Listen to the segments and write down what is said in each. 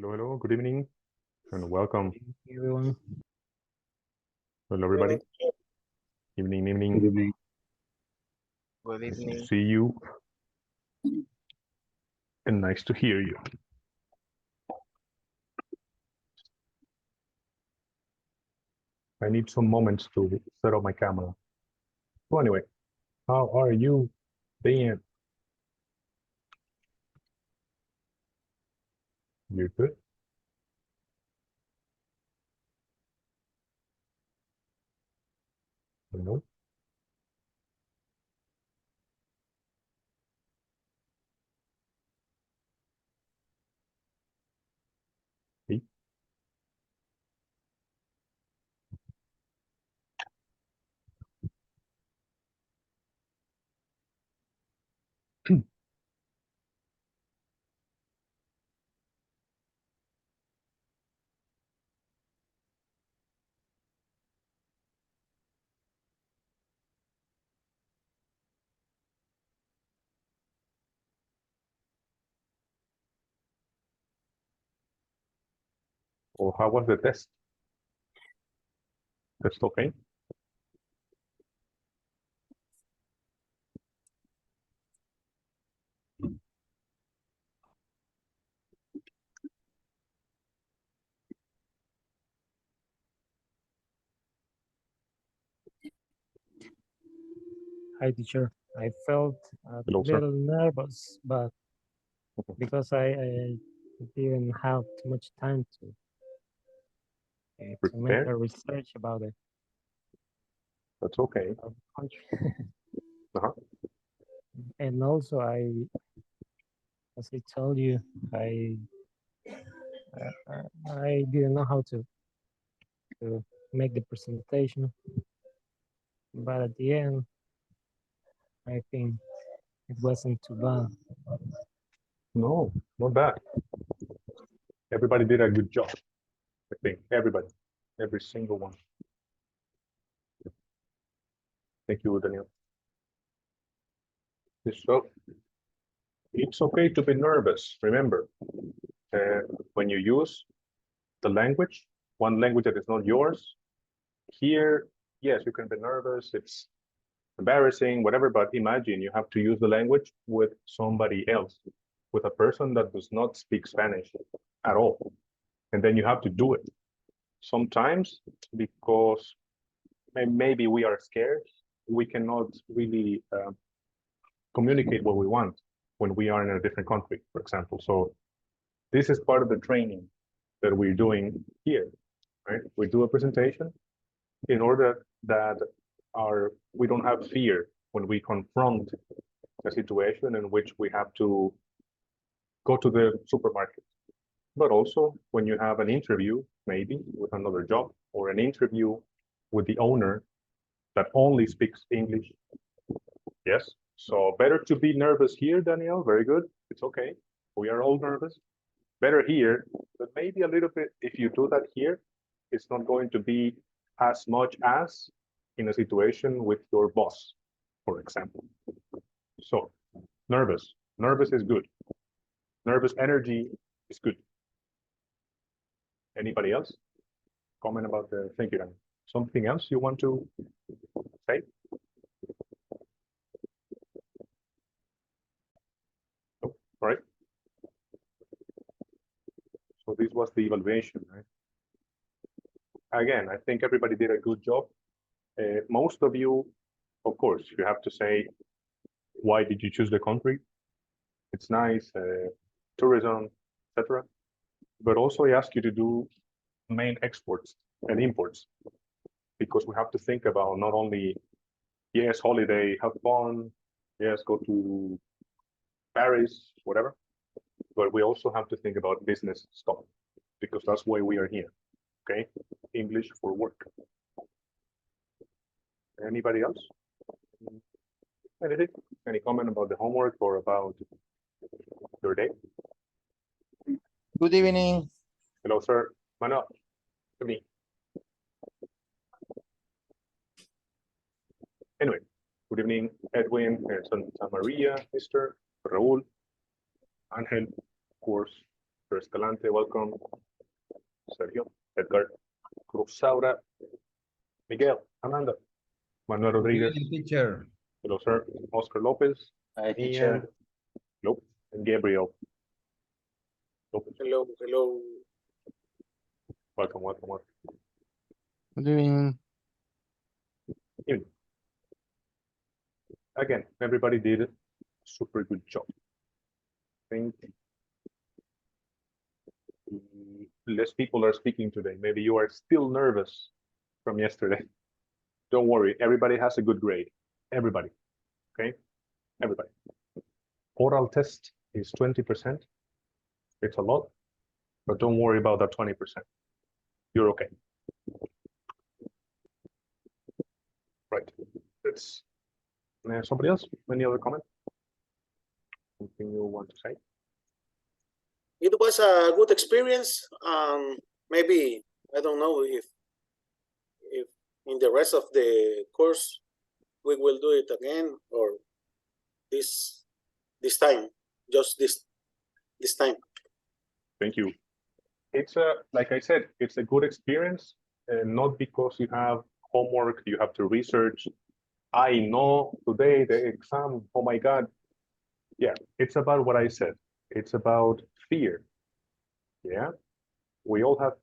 Hello, hello, good evening, and welcome. Everyone. Hello, everybody. Evening, evening. Good evening. Good Nice to evening. see you, and nice to hear you. I need some moments to set up my camera. So anyway, how are you being? You're good? Hello? Hey. Or how was the test? Test okay? Hi, teacher. I felt a Hello, sir. little nervous, but because I didn't have too much time to make Prepare? a research about the That's okay. country. Uh-huh. And also, as I told you, I didn't know how to make the presentation, but at the end, I think it wasn't too bad. No, not bad. Everybody did a good job. I think everybody, every single one. Thank you, Daniel. So it's okay to be nervous. Remember, when you use the language, one language that is not yours, here, yes, you can be nervous. It's embarrassing, whatever, but imagine you have to use the language with somebody else, with a person that does not speak Spanish at all. And then you have to do it. Sometimes, because maybe we are scared, we cannot really communicate what we want when we are in a different country, for example. So this is part of the training that we're doing here, right? We do a presentation in order that we don't have fear when we confront a situation in which we have to go to the supermarket. But also when you have an interview, maybe with another job, or an interview with the owner that only speaks English. Yes. So better to be nervous here, Danielle. Very good. It's okay. We are all nervous. Better here, but maybe a little bit, if you do that here, it's not going to be as much as in a situation with your boss, for example. So nervous is good. Nervous energy is good. Anybody else? Comment about the, thank you, Dan. Something else you want to say? Oh, all right. So this was the evaluation, right? Again, I think everybody did a good job. Most of you, of course, you have to say, why did you choose the country? It's nice, tourism, etc. But also I ask you to do main exports and imports, because we have to think about not only, yes, holiday, have fun, yes, go to Paris, whatever, but we also have to think about business stuff, because that's why we are here, okay? English for work. Anybody else? Anything? Any comment about the homework or about your day? Good evening. Hello, sir. Manuel, to me. Anyway, good evening, Edwin, Santa Maria, Mr. Raul, Angel, of course. Escalante, welcome. Sergio, Edgar, Cruzaura, Miguel, Amanda, Manuel Rodriguez, Teacher. hello, sir. Oscar Lopez, Hi, Ian, teacher. nope, and Gabriel. Lopez. Hello, hello. Welcome, welcome, welcome. Good evening. Again, everybody did a super good job. I think less people are speaking today. Maybe you are still nervous from yesterday. Don't worry, everybody has a good grade. Everybody, okay? Everybody. Oral test is 20%. It's a lot, but don't worry about that 20%. You're okay. Right, let's, somebody else, any other comment? Something you want to say? It was a good experience. Maybe I don't know if in the rest of the course we will do it again or this time, just this time. Thank you. It's a, like I said, it's a good experience, and not because you have homework, you have to research. I know today the exam, oh my God. Yeah, it's about what I said. It's about fear. Yeah, we all have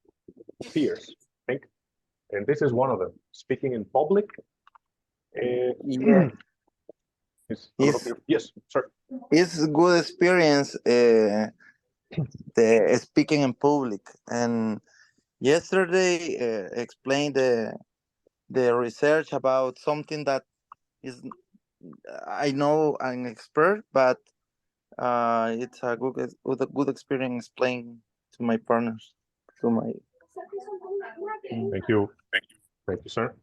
fears, I think. And this is one of them. Speaking in public. Yeah. Is Yes. Yes, sir. It's a good experience, the speaking in public. And yesterday explained the research about something that is, I know I'm expert, but it's a good experience playing to my partners, to my. Thank you. Thank you, sir.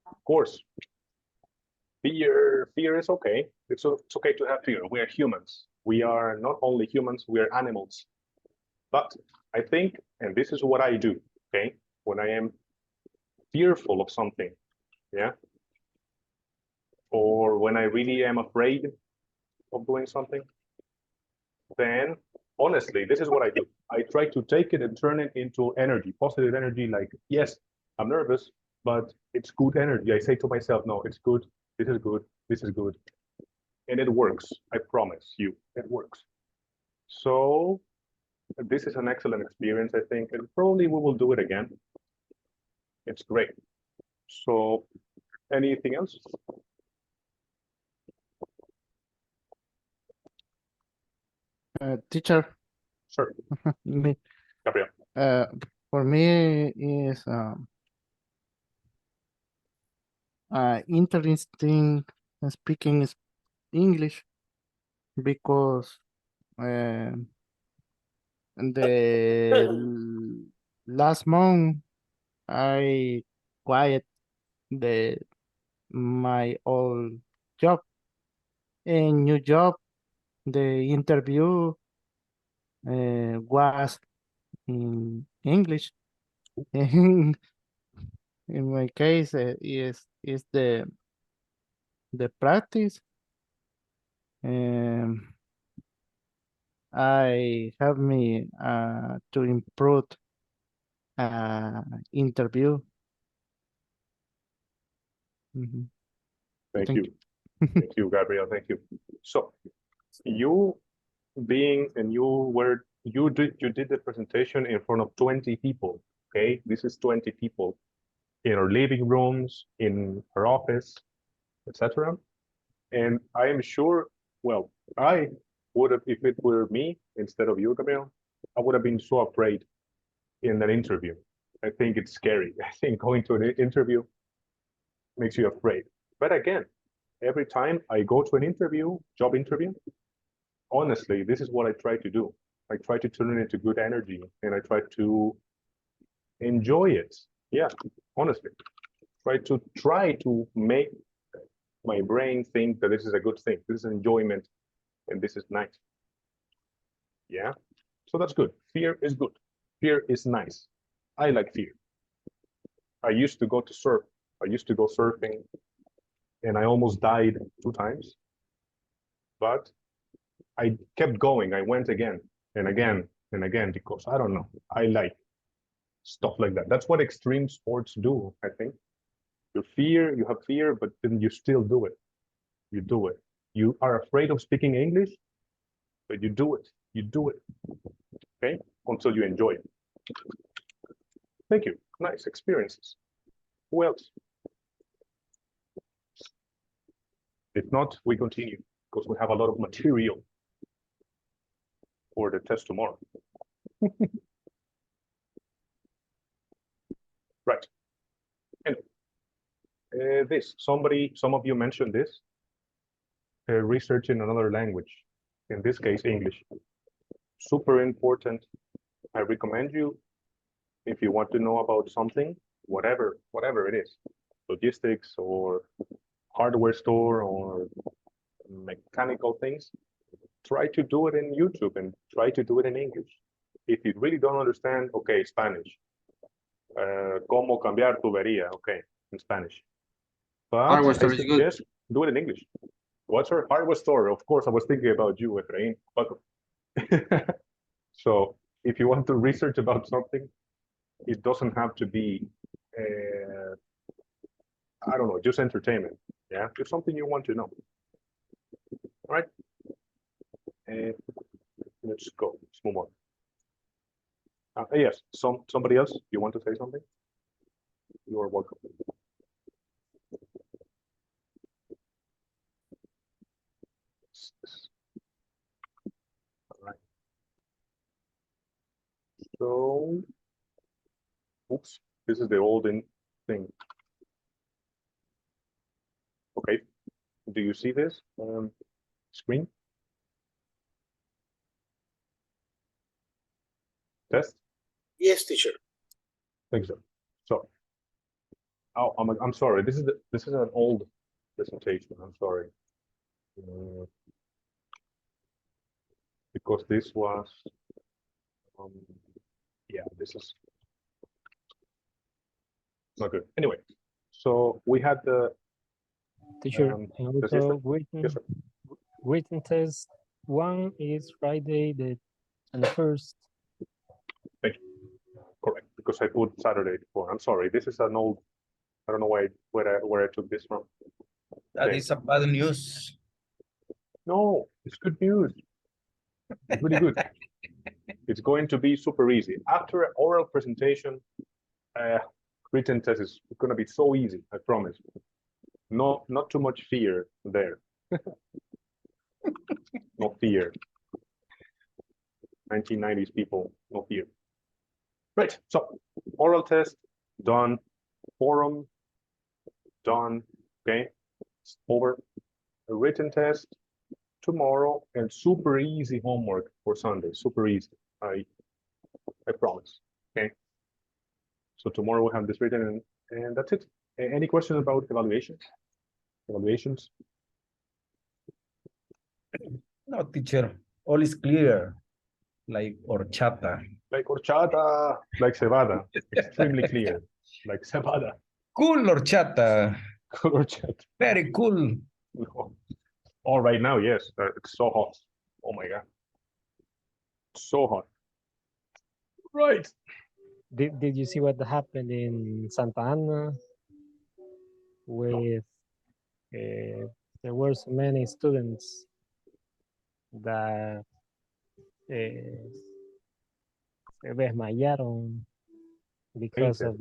Of course. Fear is okay. It's okay to have fear. We are humans. We are not only humans, we are animals. But I think, and this is what I do, okay? When I am fearful of something, yeah? Or when I really am afraid of doing something, then honestly, this is what I do. I try to take it and turn it into energy, positive energy, like, yes, I'm nervous, but it's good energy. I say to myself, no, it's good, this is good, this is good. And it works, I promise you, it works. So this is an excellent experience, I think, and probably we will do it again. It's great. So anything else? Teacher, Sure, me, Gabriel. for me is interesting speaking English because the last month I quit my old job. In new job, the interview was in English. In my case, is the practice. I have me to improve interview. Mhm. Thank Thank you. Thank you, Gabriel. Thank you. So you being and you did the presentation in front of 20 people. Okay, this is 20 people in our living rooms, in our office, etc. And I am sure, well, I would have, if it were me instead of you, Gabriel, I would have been so afraid in an interview. I think it's scary. I think going to an interview makes you afraid. But again, every time I go to an interview, job interview, honestly, this is what I try to do. I try to turn it into good energy and I try to enjoy it. Yeah, honestly, try to make my brain think that this is a good thing. This is enjoyment and this is nice. Yeah, so that's good. Fear is good. Fear is nice. I like fear. I used to go to surf. I used to go surfing and I almost died 2 times. But I kept going. I went again and again And again, because I don't know, I like stuff like that. That's what extreme sports do, I think. You have fear, but then you still do it. You do it. You are afraid of speaking English, but you do it. You do it. Okay? Until you enjoy it. Thank you. Nice experiences. Who else? If not, we continue because we have a lot of material for the test tomorrow. Right. And some of you mentioned this, research in another language, in this case, English. Super important. I recommend you, if you want to know about something, whatever it is, logistics or hardware store or mechanical things, try to do it in YouTube and try to do it in English. If you really don't understand, okay, Spanish. Cómo cambiar tubería, okay, in Spanish. But Hardware I store is good. suggest do it in English. What's our hardware store? Of course, I was thinking about you, Efrain. Welcome. So if you want to research about something, it doesn't have to be, I don't know, just entertainment. Yeah, just something you want to know. All right. Let's go. Let's move on. Yes, somebody else, you want to say something? You are welcome. All right. So, oops, this is the old thing. Okay, do you see this screen? Test? Yes, teacher. Thank you, sir. So, oh, I'm sorry. This is an old presentation. I'm sorry. Because this was, yeah, this is not good. Anyway, so we had the Teacher, Um, and the system? also yes, sir. written test 1 is Friday the 21st. Correct, because I put Saturday before. I'm sorry. This is an old. I don't know where I took this from. That Okay. is a bad news. No, it's good news. It's really good. It's going to be super easy. After an oral presentation, written test is going to be so easy, I promise. No, not too much fear there. No fear. 1990s people, no fear. Right, so oral test, done. Forum, done. Okay, it's over. A written test tomorrow and super easy homework for Sunday. Super easy. I promise. Okay. So tomorrow we'll have this written and that's it. Any questions about evaluations? Evaluations? No, teacher, all is clear. Like horchata. Like horchata, like cebada. Extremely clear. Like cebada. Cool horchata. Horchata. Very cool. No. Oh, right now, yes. It's so hot. Oh my God. So hot. Right. Did you see what happened in Santa Ana with there were so many students that se desmayaron because of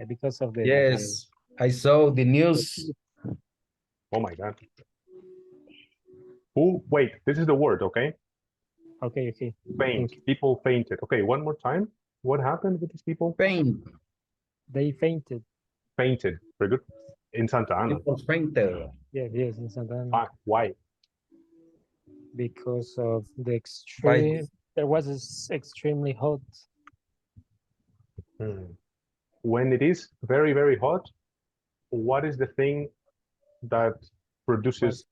because of the Yes, I saw the news. Oh my God. Who? Wait, this is the word, okay? okay. Faint. Thank you. People fainted. Okay, one more time. What happened with these people? Faint. They fainted. Fainted. Very good. In Santa Ana. People fainted. Yes, in Santa Ana Why? because of the Why? extreme. There was extremely hot. When it is very, very hot, what is the thing that produces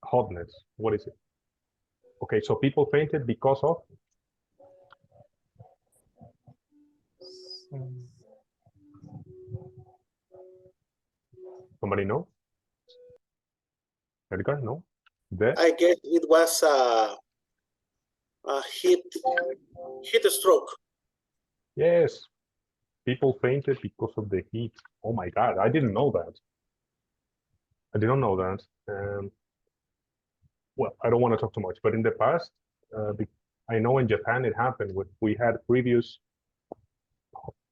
hotness? What is it? Okay, so people fainted because of? Somebody know? Edgar, no? I guess it was heat stroke. Yes, people fainted because of the heat. Oh my God, I didn't know that. I didn't know that. Well, I don't want to talk too much, but in the past, I know in Japan it happened. We had previous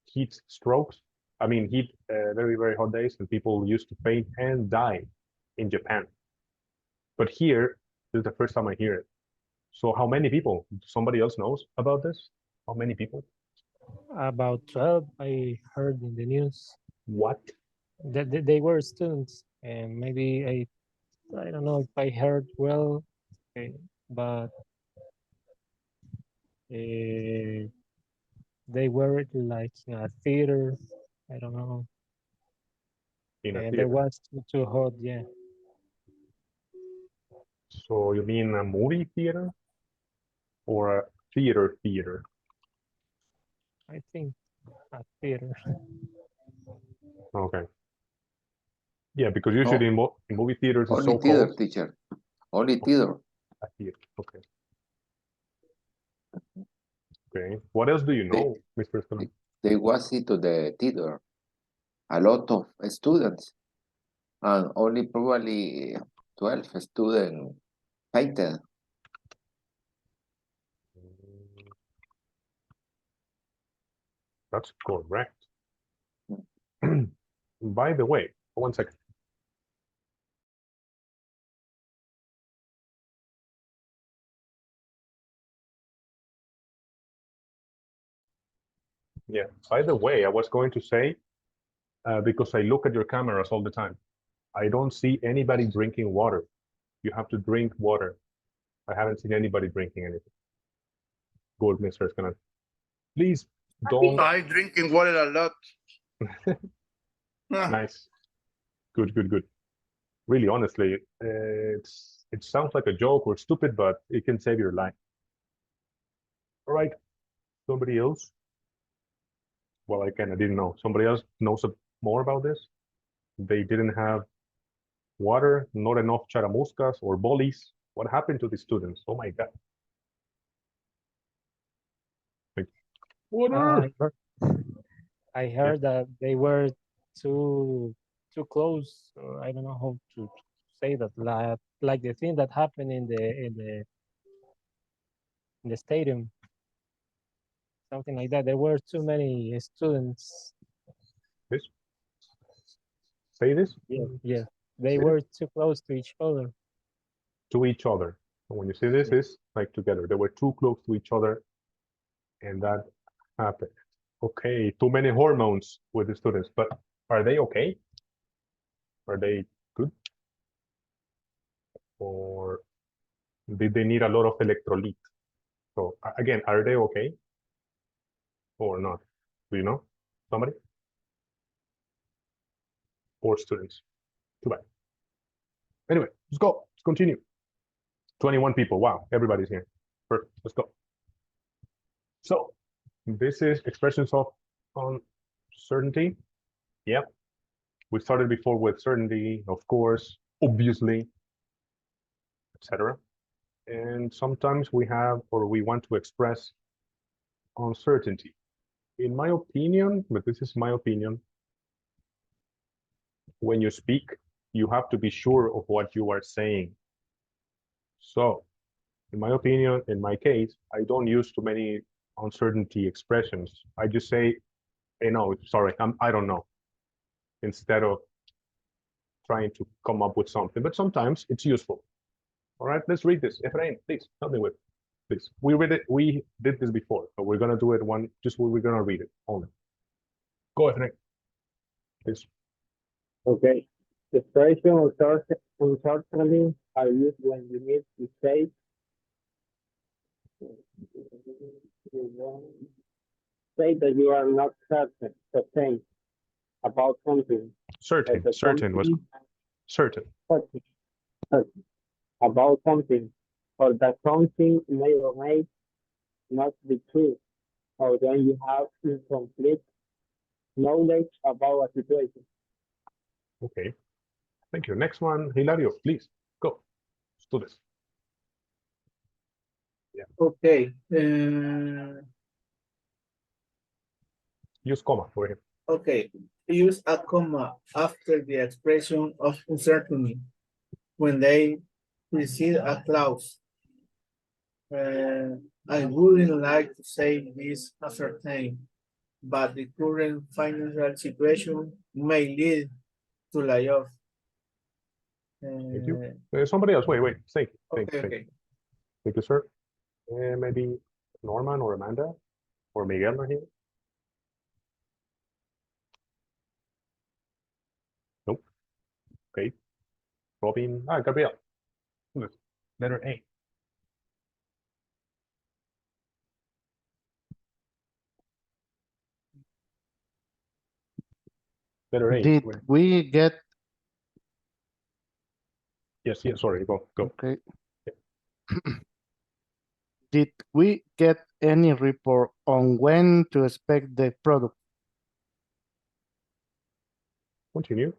heat strokes. I mean, heat, very, very hot days, and people used to faint and die in Japan. But here, this is the first time I hear it. So how many people? Somebody else knows about this? How many people? About 12, I heard in the news What? that they were students, and maybe I don't know if I heard well, but they were like in a theater. I don't know. In a And theater? there was too hot. Yeah, So you mean a movie theater or a theater theater? I think a theater. Okay. Yeah, because usually in movie theaters it's Only so theater, cold. teacher. Only theater. A theater. Okay. Okay. What else do you know, Mr. Escalante? They was into the theater. A lot of students. And only probably 12 students painted. That's correct. By the way, 1 second. Yeah, by the way, I was going to say, because I look at your cameras all the time, I don't see anybody drinking water. You have to drink water. I haven't seen anybody drinking anything. Good, Mr. Escalante. Please don't. I drinking water a lot. Nice. Good, good, good. Really, honestly, it sounds like a joke or stupid, but it can save your life. All right. Somebody else? Well, I didn't know. Somebody else knows more about this? They didn't have water, not enough charamuscas or bolis. What happened to the students? Oh my God. Water. I heard that they were too close. Or I don't know how to say that. Like the thing that happened in the stadium, something like that. There were too many students. This? Say this? Yeah. They Say were too close to each other. to each other. And when you see this, is like together. They were too close to each other, and that happened. Okay, too many hormones with the students, but are they okay? Are they good? Or did they need a lot of electrolyte? So again, are they okay or not? Do you know? Somebody? Or students? Too bad. Anyway, let's go. Let's continue. 21 people. Wow, everybody's here. Perfect. Let's go. So this is expressions of uncertainty. Yep. We started before with certainty, of course, obviously, etc. And sometimes we have, or we want to express uncertainty. In my opinion, but this is my opinion, when you speak, you have to be sure of what you are saying. So, in my opinion, in my case, I don't use too many uncertainty expressions. I just say, hey, no, sorry, I don't know, instead of trying to come up with something. But sometimes it's useful. All right, let's read this. Efrain, please help me with this. We read it. We did this before, but we're gonna do it we're gonna read it only. Go, Efrain. Please. Okay. The expression uncertainly are used when you need to say that you are not certain about something. Certain was certain. Certain about something, or that something may or may not be true, or when you have incomplete knowledge about a situation. Okay. Thank you. Next one, Hilario, please go. Let's do this. Okay. Use comma for him. Okay. Use a comma after the expression of uncertainty when they precede a clause. I wouldn't like to say this ascertain, but the current financial situation may lead to layoff. Thank you. Somebody else, wait, thank you, thank you, Okay, thank you. okay. Thank you, sir. Maybe Norman or Amanda or Miguel are here. Nope. Okay. Robin, Gabriel. Good. Letter A. Letter A. Did we get Yes, sorry, go. okay? Did we get any report on when to expect the product? Continue.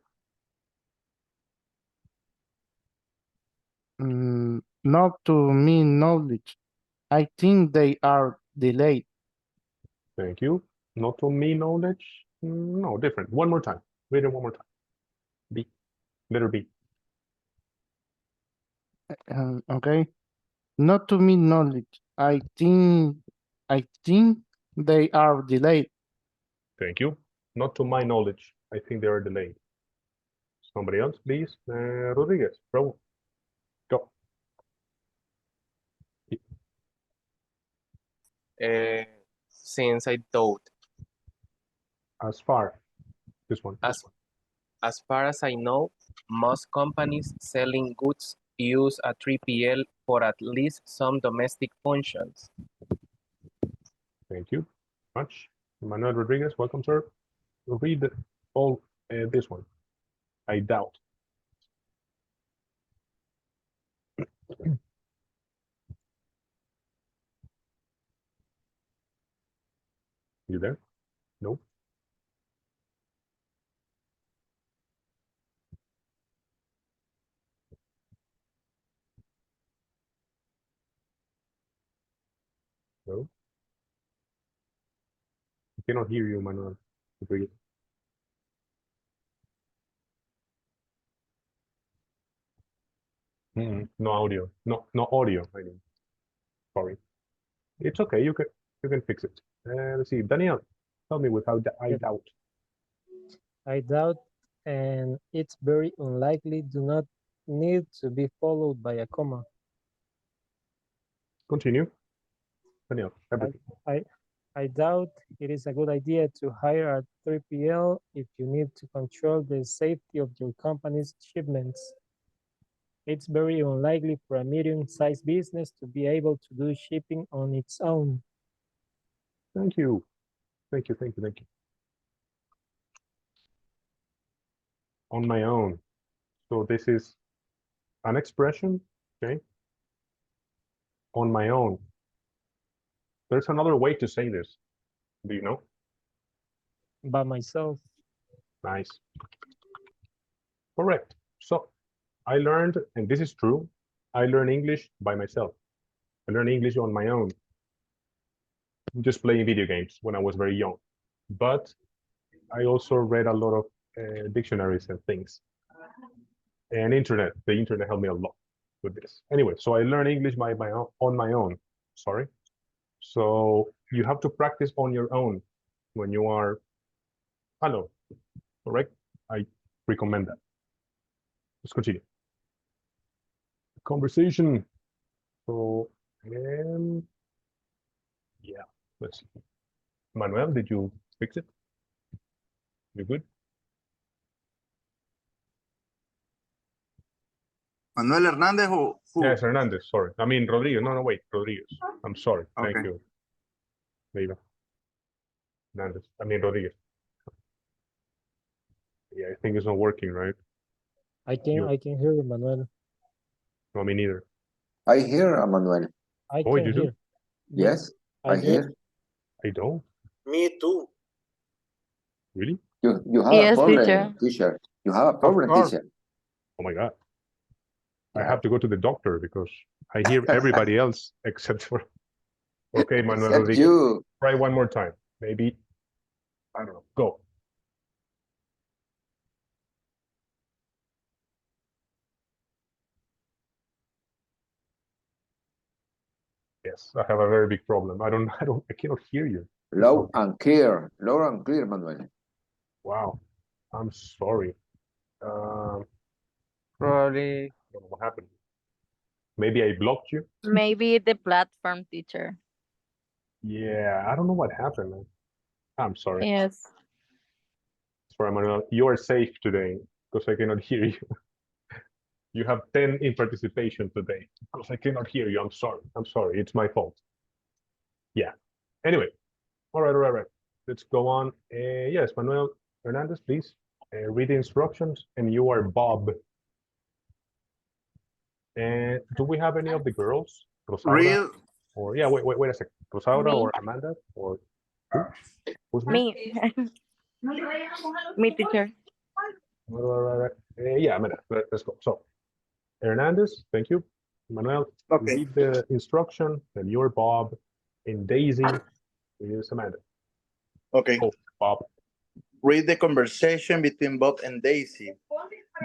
Not to me knowledge. I think they are delayed. Thank you. Not to me knowledge. No, different. One more time. Read it one more time. B. Letter B. Okay. Not to me knowledge. I think they are delayed. Thank you. Not to my knowledge. I think they are delayed. Somebody else, please. Rodriguez, bro. Go. Since I thought, As far. This one. as far as I know, most companies selling goods use a 3PL for at least some domestic functions. Thank you much. Manuel Rodriguez, welcome, sir. Read all this one. I doubt. You there? No. No. I cannot hear you, Manuel Rodriguez. No audio. No audio. I mean, sorry. It's okay. You can fix it. Let's see. Daniel, tell me without I Yep. doubt. I doubt, and it's very unlikely, do not need to be followed by a comma. Continue. Daniel, everything. I doubt it is a good idea to hire a 3PL if you need to control the safety of your company's shipments. It's very unlikely for a medium-sized business to be able to do shipping on its own. Thank you. On my own. So this is an expression, okay? On my own. There's another way to say this. Do you know? By myself. Nice. Correct. So I learned, and this is true, I learned English by myself. I learned English on my own. Just playing video games when I was very young. But I also read a lot of dictionaries and things. And the internet helped me a lot with this. Anyway, so I learned English on my own. Sorry. So you have to practice on your own when you are, correct? I recommend that. Let's continue. Conversation. So, yeah, let's see. Manuel, did you fix it? You good? Manuel Hernandez who? Yes, Hernandez, sorry. I mean, Rodriguez. No, wait, Rodriguez. I'm sorry. Thank Okay. you. Leiva. Hernandez. I mean, Rodriguez. Yeah, I think it's not working, right? I can hear you, Manuel. No, me neither. I hear Manuel. I Oh, can you do? hear. Yes, I do. hear. I don't. Me too. Really? You have a Yes, problem, teacher. teacher. You have a problem, course. teacher. Oh my God. I have to go to the doctor because I hear everybody else except for. Okay, Manuel Except Rodriguez. you. Try one more time. Maybe, I don't know. Go. Yes, I have a very big problem. I cannot hear you. Loud and clear. Loud and clear, Manuel. Wow. I'm sorry. Probably. I don't know what happened. Maybe I blocked you. Maybe the platform, teacher. Yeah, I don't know what happened. Man. I'm sorry. Yes. Sorry, Manuel. You are safe today because I cannot hear you. You have 10 in participation today because I cannot hear you. I'm sorry. I'm sorry. It's my fault. Yeah. Anyway. All right. Let's go on. Yes, Manuel Hernandez, please read the instructions. And you are Bob. And do we have any of the girls? Rosaura? Real Or yeah, wait a second. Rosaura Me. or Amanda or who? Who's me? Me. Me, teacher. Right. Yeah, Amanda. Let's go. So Hernandez, thank you. Manuel, Okay. read the instruction. And you're Bob. And Daisy is Amanda. Okay. Oh, Bob. Read the conversation between Bob and Daisy.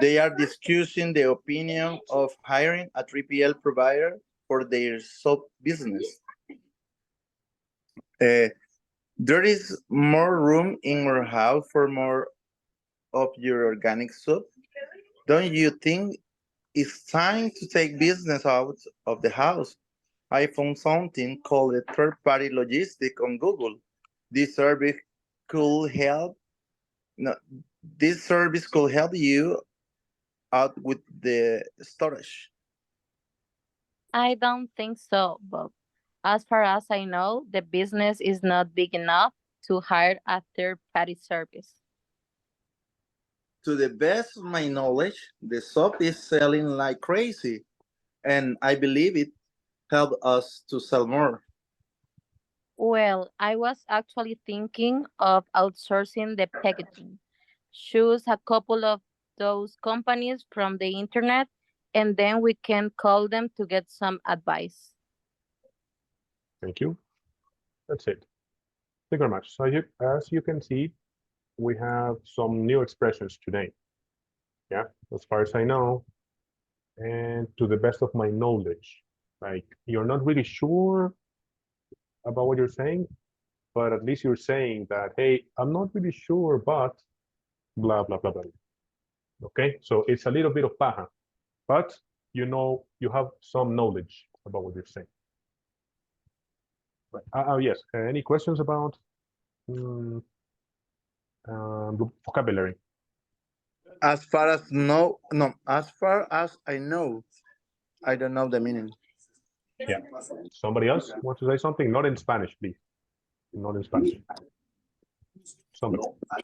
They are discussing the opinion of hiring a 3PL provider for their soap business. There is more room in our house for more of your organic soup. Don't you think it's time to take business out of the house? I found something called a third-party logistic on Google. This service could help. No, this service could help you out with the storage. I don't think so, Bob. As far as I know, the business is not big enough to hire a third-party service. To the best of my knowledge, the soap is selling like crazy, and I believe it helped us to sell more. Well, I was actually thinking of outsourcing the packaging. Choose a couple of those companies from the internet, and then we can call them to get some advice. Thank you. That's it. Thank you very much. So as you can see, we have some new expressions today. Yeah, as far as I know, and to the best of my knowledge. Like you're not really sure about what you're saying, but at least you're saying that, hey, I'm not really sure, but blah, blah, blah, blah. Okay, so it's a little bit of paja, but you know, you have some knowledge about what you're saying. Right. Yes, any questions about vocabulary? As far as I know, I don't know the meaning. Yeah. Somebody else wants to say something? Not in Spanish, please. Not in Spanish. Somebody. Okay.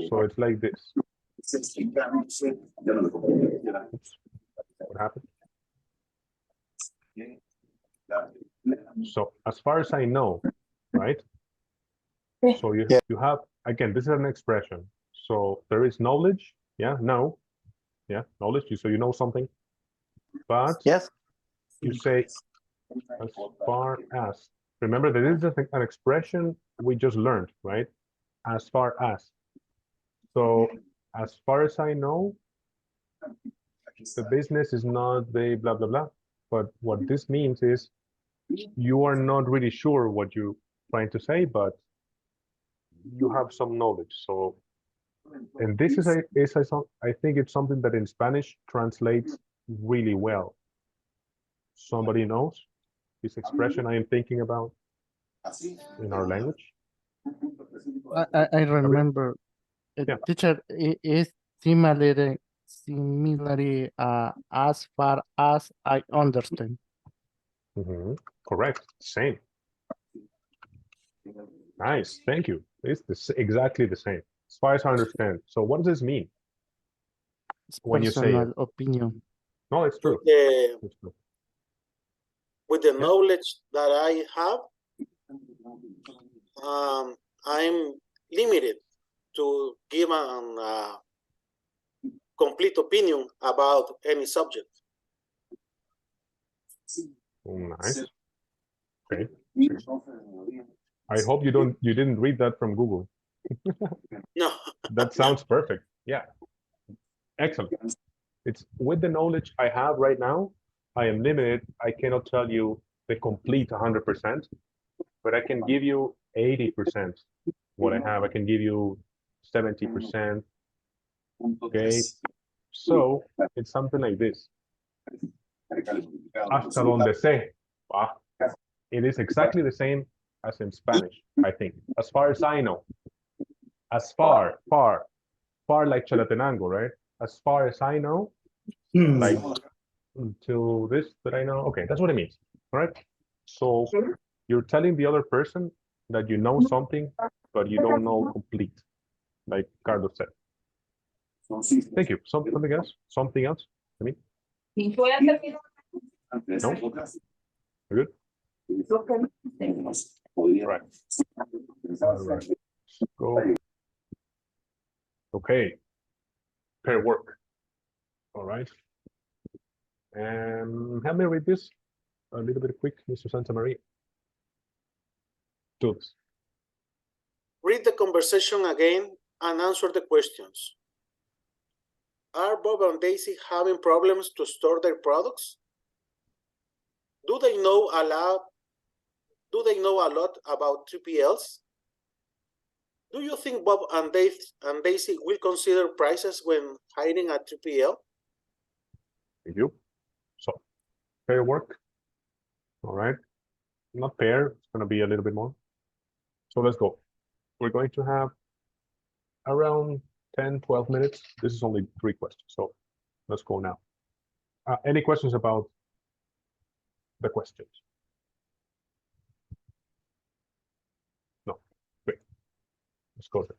So it's like this. Oops. What happened? So as far as I know, right? So you have, again, this is an expression. So there is knowledge, yeah, no, yeah, knowledge, so you know something, but yes, you say as far as, remember that this is an expression we just learned, right? As far as. So as far as I know, the business is not the blah, blah, blah. But what this means is you are not really sure what you're trying to say, but you have some knowledge. So, and this is I think it's something that in Spanish translates really well. Somebody knows this expression I am thinking about in our language? I remember. Yeah. Teacher, it is similarly as far as I understand. Correct. Same. Nice. Thank you. It's exactly the same. As far as I understand. So what does this mean? It's when you say it? personal opinion. No, it's true. It's true. With the knowledge that I have, I'm limited to give an complete opinion about any subject. Oh, nice. Okay. I hope you didn't read that from Google. No. That sounds perfect. Yeah. Excellent. It's with the knowledge I have right now, I am limited. I cannot tell you the complete 100%, but I can give you 80% what I have. I can give you 70%. Okay. So it's something like this. Hasta donde sé. Ah, it is exactly the same as in Spanish, I think. As far as I know. As far like Chalatenango, right? As far as I know, like until this that I know. Okay, that's what it means. All right. So you're telling the other person that you know something, but you don't know complete, like Carlos said. Thank you. Something else? Something else? I mean, no? We're good? Right. All right. Go. Okay. Pair work. All right. And help me read this a little bit quick, Mr. Santa Maria. Do this. Read the conversation again and answer the questions. Are Bob and Daisy having problems to store their products? Do they know a lot? Do they know a lot about 3PLs? Do you think Bob and Daisy will consider prices when hiring a 3PL? Thank you. So, pair work. All right. Not pair, it's going to be a little bit more. So let's go. We're going to have around 10, 12 minutes. This is only 3 questions. So let's go now. Any questions about the questions? No. Great. Let's go there.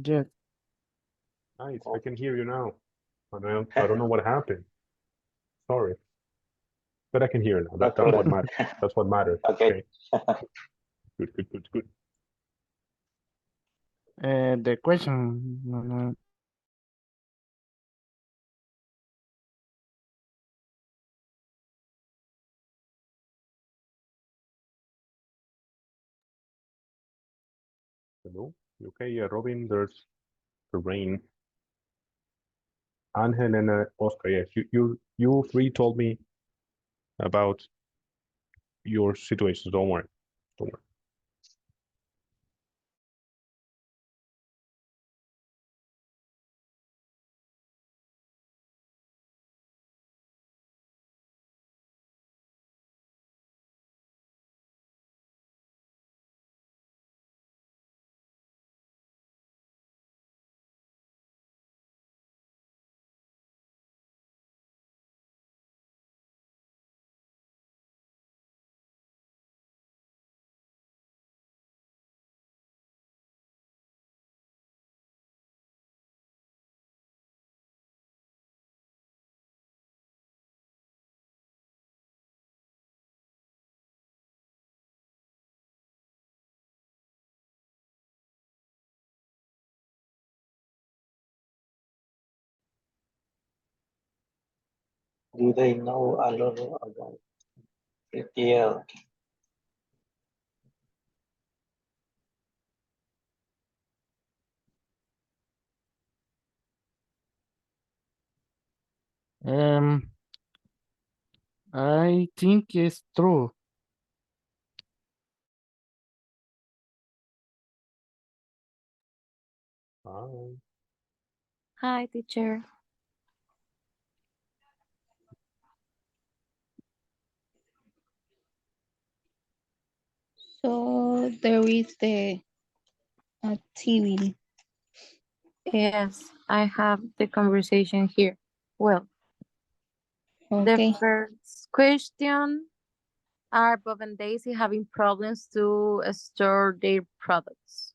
Yes. Nice. I can hear you now. I don't know what happened. Sorry. But I can hear now. That's what matters. That's what matters. Okay. Good. The question. Hello. You okay? Yeah, Robin, there's the rain. Angel and Oscar, yes. You three told me about your situations. Don't worry. Don't worry. Do they know a lot about ETL? I think it's true. Hi, teacher. So there is the activity. Yes, I have the conversation here. Well, the Okay. first question, are Bob and Daisy having problems to store their products?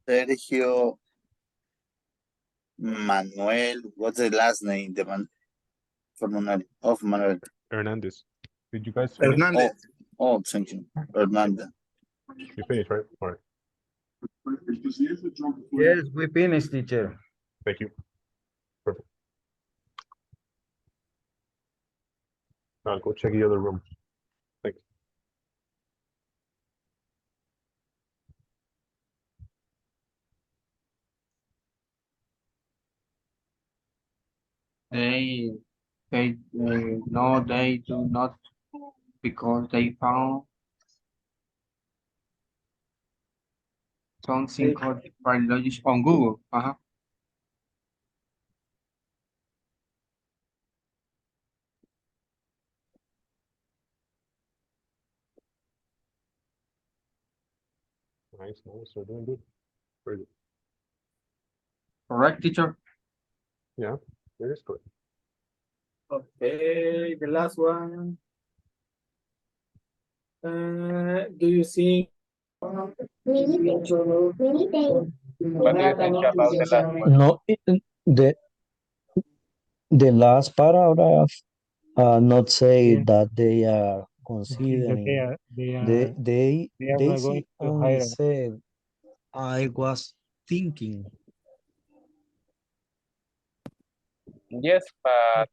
Sergio Manuel, what's the last name? The man for Manuel, of Manuel. Hernandez. Did you guys finish? Hernandez. Oh, thank you. Hernandez. You finished, right? All right. Yes, we finished, teacher. Thank you. Perfect. I'll go check the other room. Thanks. No, they do not, because they found something called biology on Google. Nice, nice. We're doing good. Very good. Correct, teacher? Yeah, it is good. Okay, the last one. Do you think What do you think about the last one? No, the last paragraph not say Yeah. that they are That considering. they are They not going see to only hire. said I was thinking. Yes, but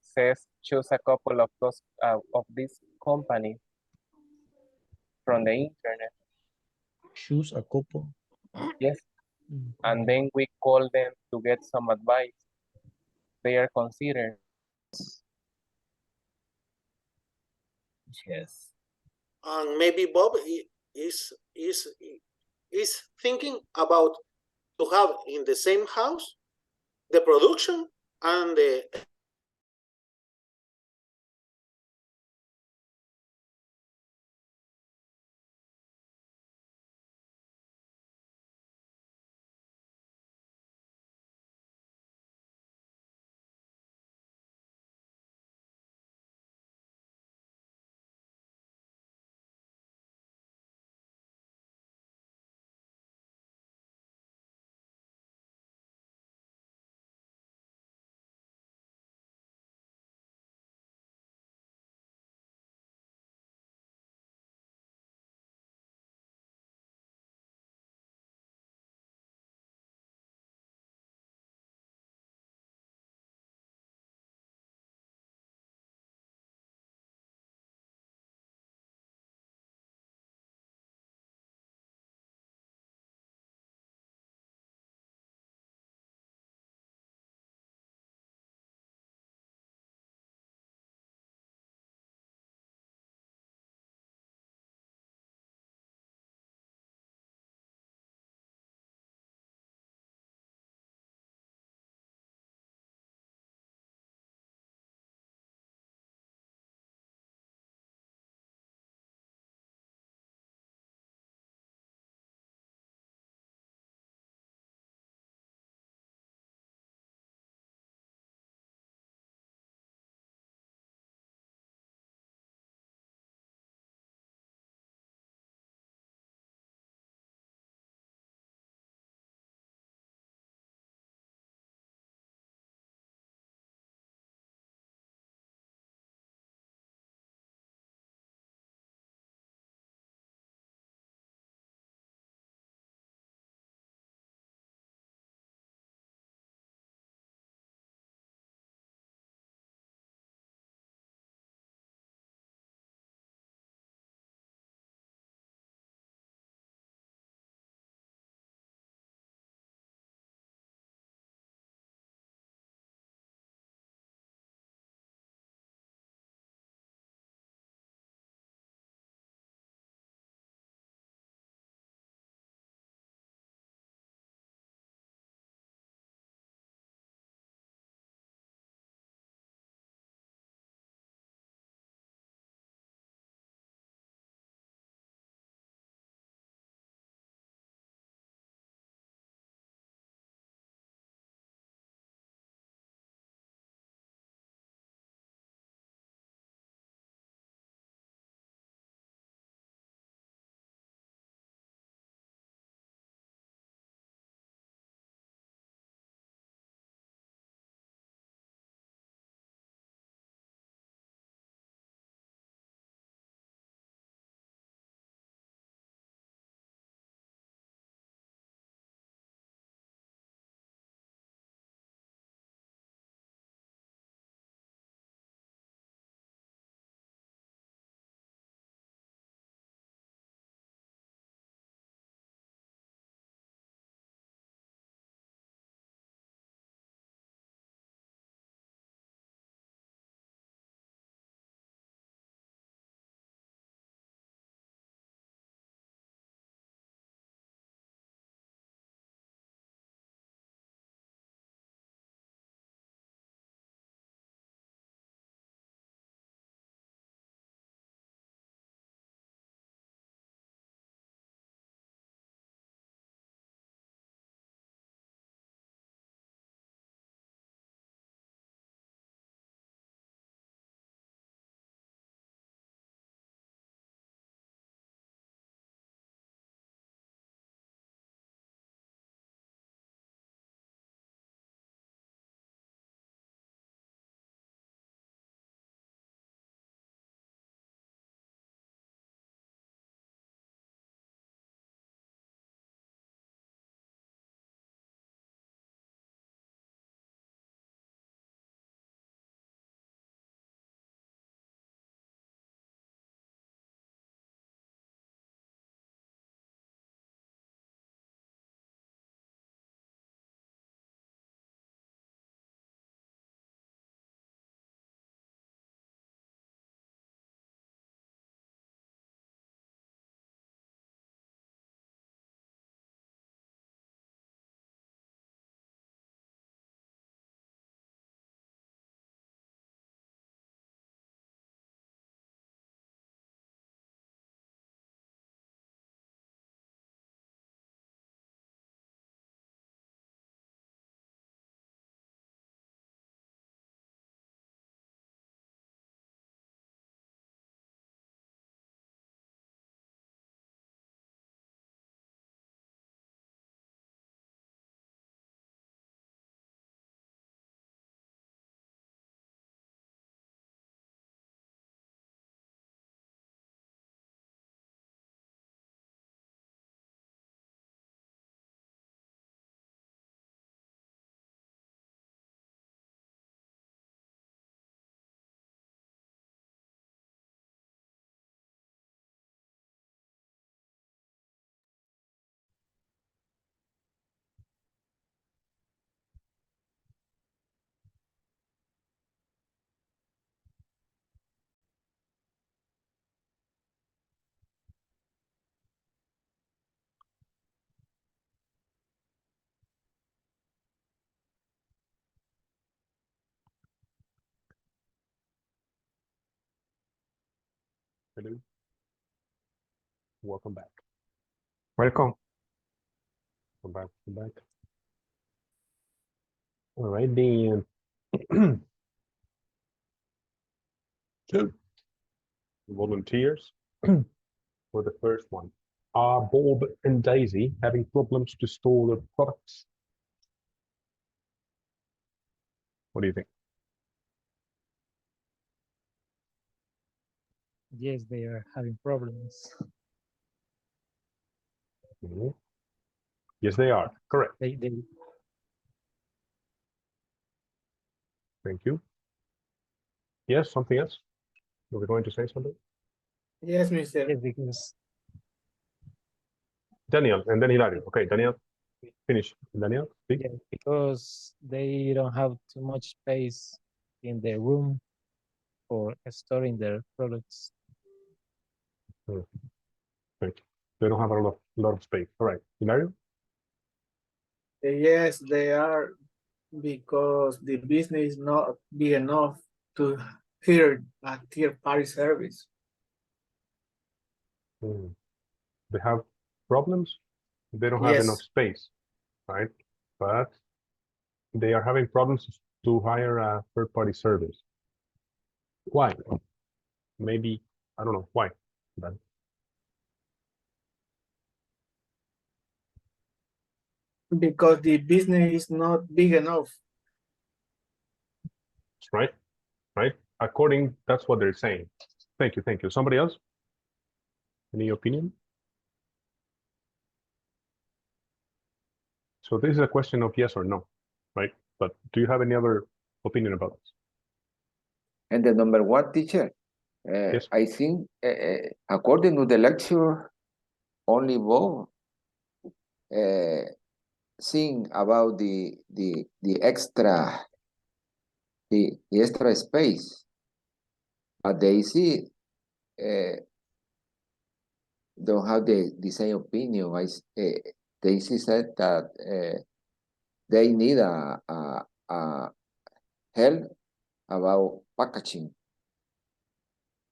says choose a couple of those of these companies from the internet. Choose a couple. Yes, and then we call them to get some advice. They are considered. Yes. And maybe Bob is thinking about to have in the same house the production and the Hello. Welcome back. Welcome. Come back. Come back. All right, then. Two volunteers for the first one. Are Bob and Daisy having problems to store their products? What do you think? Yes, they are having problems. Mhm. Yes, they are. Correct. They Thank you. Yes, something else? Were we going to say something? Yes, Mr. yes, because Daniel, and then Hilario. Okay, Daniel, finish. Daniel, speak. yeah, because they don't have too much space in their room for storing their products. Thank you. They don't have a lot of space. All right, Hilario? Yes, they are, because the business is not big enough to hire a third-party service. Hmm. They have problems. They don't have enough Yes, space, right? But they are having problems to hire a third-party service. Why? Maybe, I don't know why. That's because the business is not big enough. right, right? According, that's what they're saying. Thank you, thank you. Somebody else? Any opinion? So this is a question of yes or no, right? But do you have any other opinion about this? And the number one, teacher, Yes. I think according to the lecture, only Bob sing about the extra the extra space, but Daisy don't have the same opinion. Daisy said that they need a help about packaging.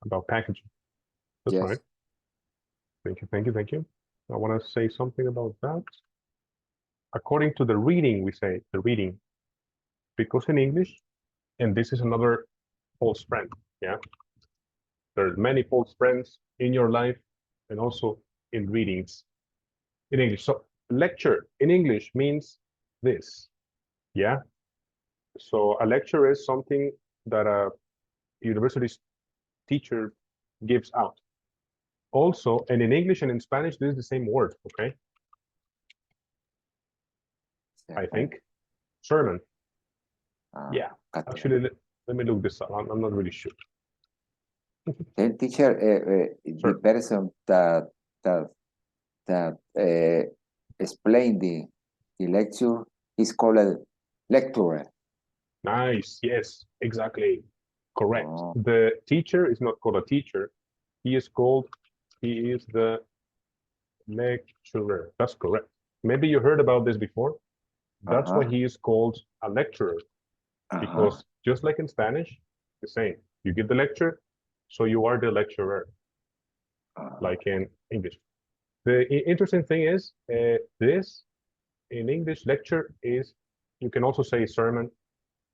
About packaging. That's Yes. right. Thank you, thank you, thank you. I want to say something about that. According to the reading, we say the reading, because in English, and this is another false friend, yeah? There's many false friends in your life and also in readings in English. So lecture in English means this, yeah? So a lecture is something that a university teacher gives out. Also, and in English and in Spanish, this is the same word, okay? I think. Sermon. Yeah, actually, let me look this up. I'm not really sure. Then teacher, the person that explain the lecture is called a lecturer. Nice. Yes, exactly. Correct. Oh. The teacher is not called a teacher. He is the lecturer. That's correct. Maybe you heard about this before. That's why he is called a lecturer. Because just like in Spanish, the same. You give the lecture, so you are the lecturer. Like in English. The interesting thing is, this in English lecture is, you can also say sermon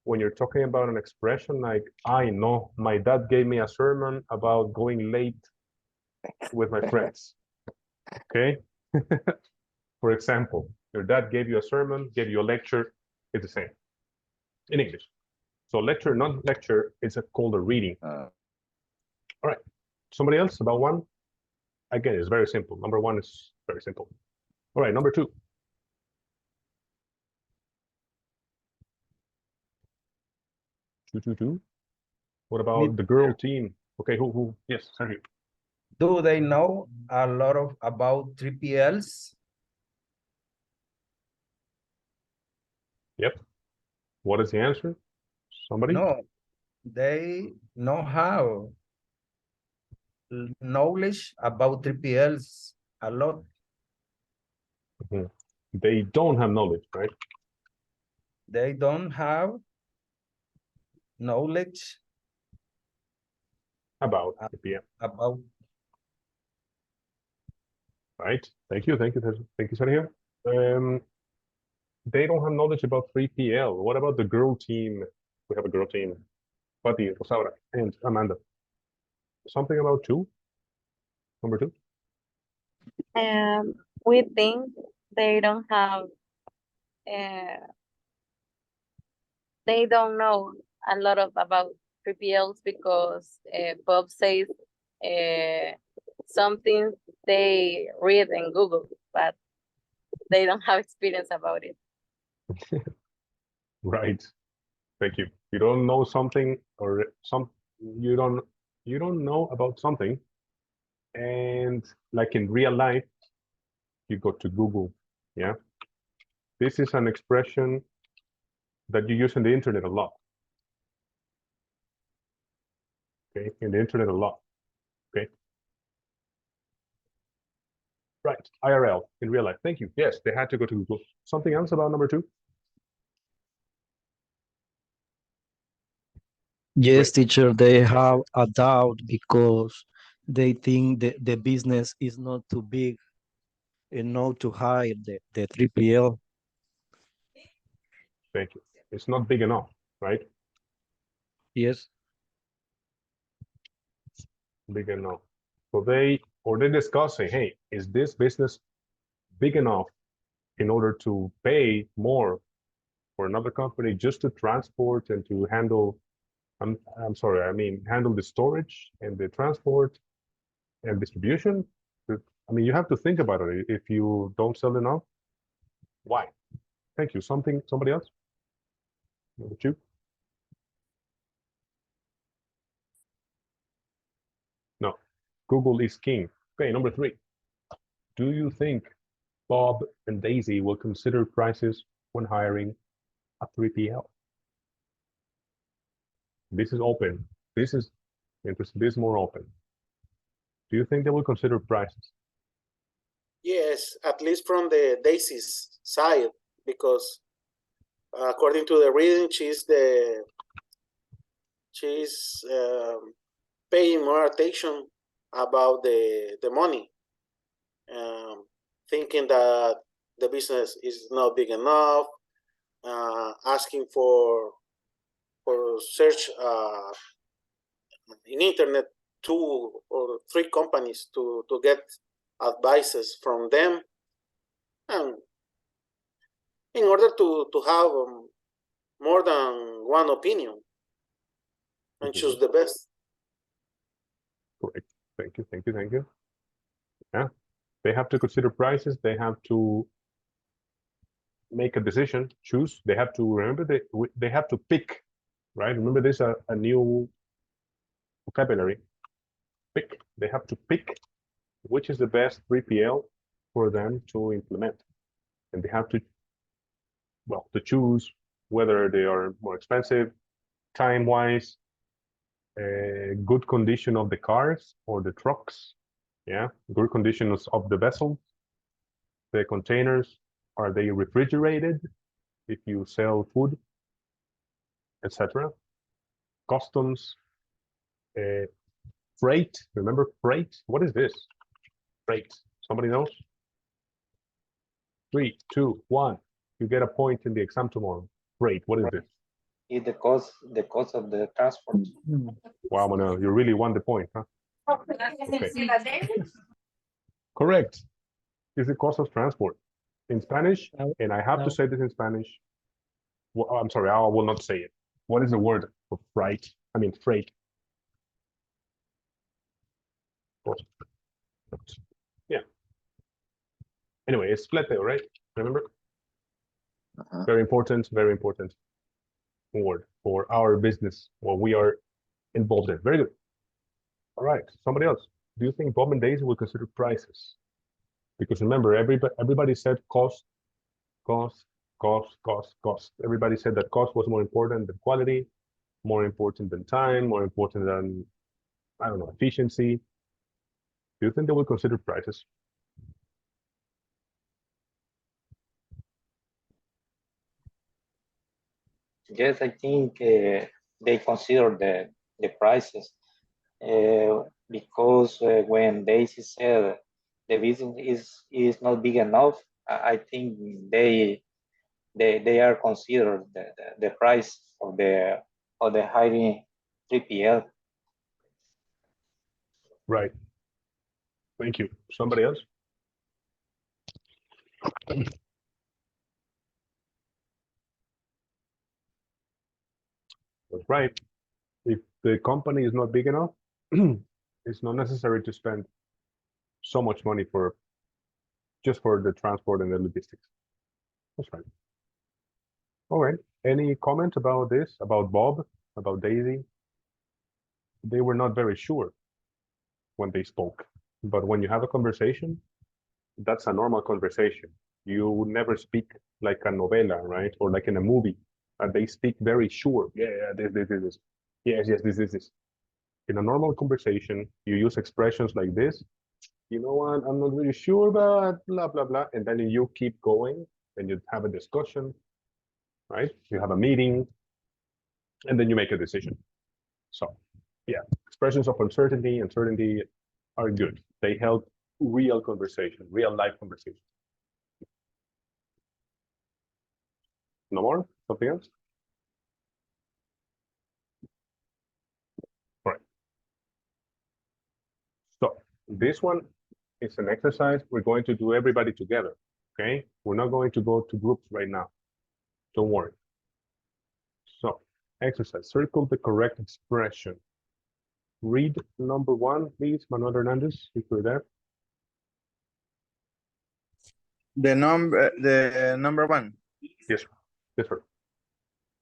when you're talking about an expression like, I know my dad gave me a sermon about going late with my friends. Okay. For example, your dad gave you a sermon, gave you a lecture, it's the same in English. So lecture, not lecture, it's called a reading. All right. Somebody else about one? Again, it's very simple. Number one is very simple. All right, number two. Two. What about the girl team? Okay, who? Yes, Sergio. Do they know a lot about 3PLs? Yep. What is the answer? Somebody? No, they know how knowledge about 3PLs a lot. Mhm. They don't have knowledge, right? They don't have knowledge about 3PL. About Right? Thank you, Sergio. They don't have knowledge about 3PL. What about the girl team? We have a girl team. Pati, Rosaura, and Amanda. Something about two? Number two? We think they don't have, they don't know a lot about 3PLs because Bob says something they read in Google, but they don't have experience about it. Right. Thank you. You don't know something or you don't know about something, and like in real life, you go to Google. Yeah. This is an expression that you use in the internet a lot. Okay, in the internet a lot. Okay. Right. IRL, in real life. Thank you. Yes, they had to go to Google. Something else about number two? Yes, teacher, they have a doubt because they think the business is not too big enough to hire the 3PL. Thank you. It's not big enough, right? Yes. Big enough. So they discuss, say, hey, is this business big enough in order to pay more for another company just to transport and to handle, I'm sorry, I mean, handle the storage and the transport and distribution? I mean, you have to think about it. If you don't sell enough, why? Thank you. Somebody else? Number two? No. Google is king. Okay, number three. Do you think Bob and Daisy will consider prices when hiring a 3PL? This is open. This is interesting. This is more open. Do you think they will consider prices? Yes, at least from the Daisy's side, because according to the reading, she's paying more attention about the money, thinking that the business is not big enough, asking for search in internet 2 or 3 companies to get advices from them, and in order to have more than one opinion and choose the best. Correct. Thank you. Yeah, they have to consider prices. They have to make a decision, choose. They have to remember they have to pick, right? Remember this a new vocabulary. Pick. They have to pick which is the best 3PL for them to implement, and they have to choose whether they are more expensive, time-wise, good condition of the cars or the trucks, yeah, good conditions of the vessels, the containers, are they refrigerated if you sell food, etc. Customs, freight, remember freight? What is this? Freight, somebody knows? 3, 2, 1, you get a point in the exam tomorrow. Freight, what is this? Is the cost of the transport. Wow, Manuel, you really won the point, huh? Okay. Correct. Is the cost of transport. In Spanish, and I have to say this in Spanish. Well, I'm sorry, I will not say it. What is the word for freight? I mean, freight. Yeah. Anyway, it's flete, right? Remember? Very important word for our business, what we are involved in. Very good. All right, somebody else. Do you think Bob and Daisy will consider prices? Because remember, everybody said cost. Everybody said that cost was more important than quality, more important than time, more important than, I don't know, efficiency. Do you think they will consider prices? Yes, I think they consider the prices because when Daisy said the business is not big enough, I think they are considered the price of the hiring 3PL. Right. Thank you. Somebody else? That's right. If the company is not big enough, it's not necessary to spend so much money just for the transport and the logistics. That's right. All right. Any comment about this, about Bob, about Daisy? They were not very sure when they spoke, but when you have a conversation, that's a normal conversation. You would never speak like a novela, right? Or like in a movie. They speak very sure. Yeah, this. Yes, this. In a normal conversation, you use expressions like this. You know what? I'm not really sure, but blah, blah, blah. And then you keep going and you have a discussion, right? You have a meeting and then you make a decision. So yeah, expressions of uncertainty and certainty are good. They help real conversation, real life conversation. No more? Something else? All right. So this one is an exercise we're going to do everybody together, okay? We're not going to go to groups right now. Don't worry. So exercise, circle the correct expression. Read number 1, please, Manuel Hernandez, if you're there. The number 1. Yes, sir. Yes, sir.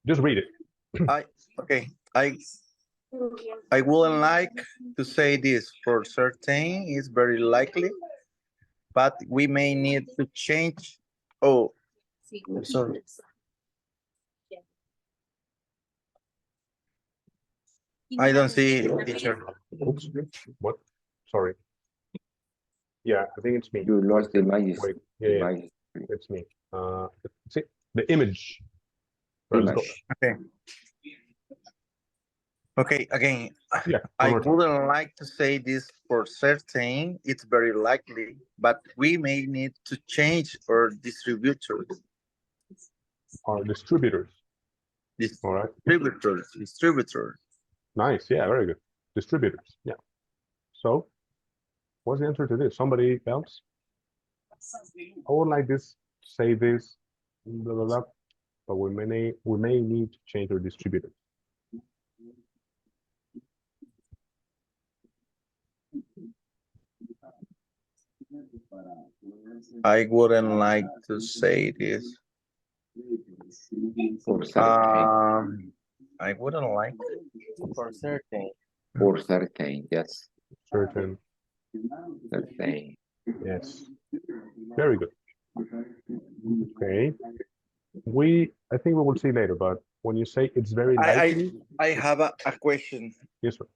Just read it. I wouldn't like to say this for certain. It's very likely, but we may need to change. Oh, sorry. I don't see, teacher. Oops. What? Sorry. Yeah, I think it's me. You lost the magic. Wait, yeah, it's me. See the image. Let's go. Okay, again, Yeah, I wouldn't like to say this for certain. It's very likely, but we may need to change our distributors. Our distributors. All right. Distributors. Nice. Yeah, very good. Distributors. Yeah. So, what's the answer to this? Somebody else? I would like this, say this, blah, blah, blah, but we may need to change our distributors. I wouldn't like to say this. For certain. I wouldn't like For certain. For certain, yes. Certain. Certain. Yes. Very good. Okay. I think we will see later, but when you say it's very likely. I have a question. Yes, sir.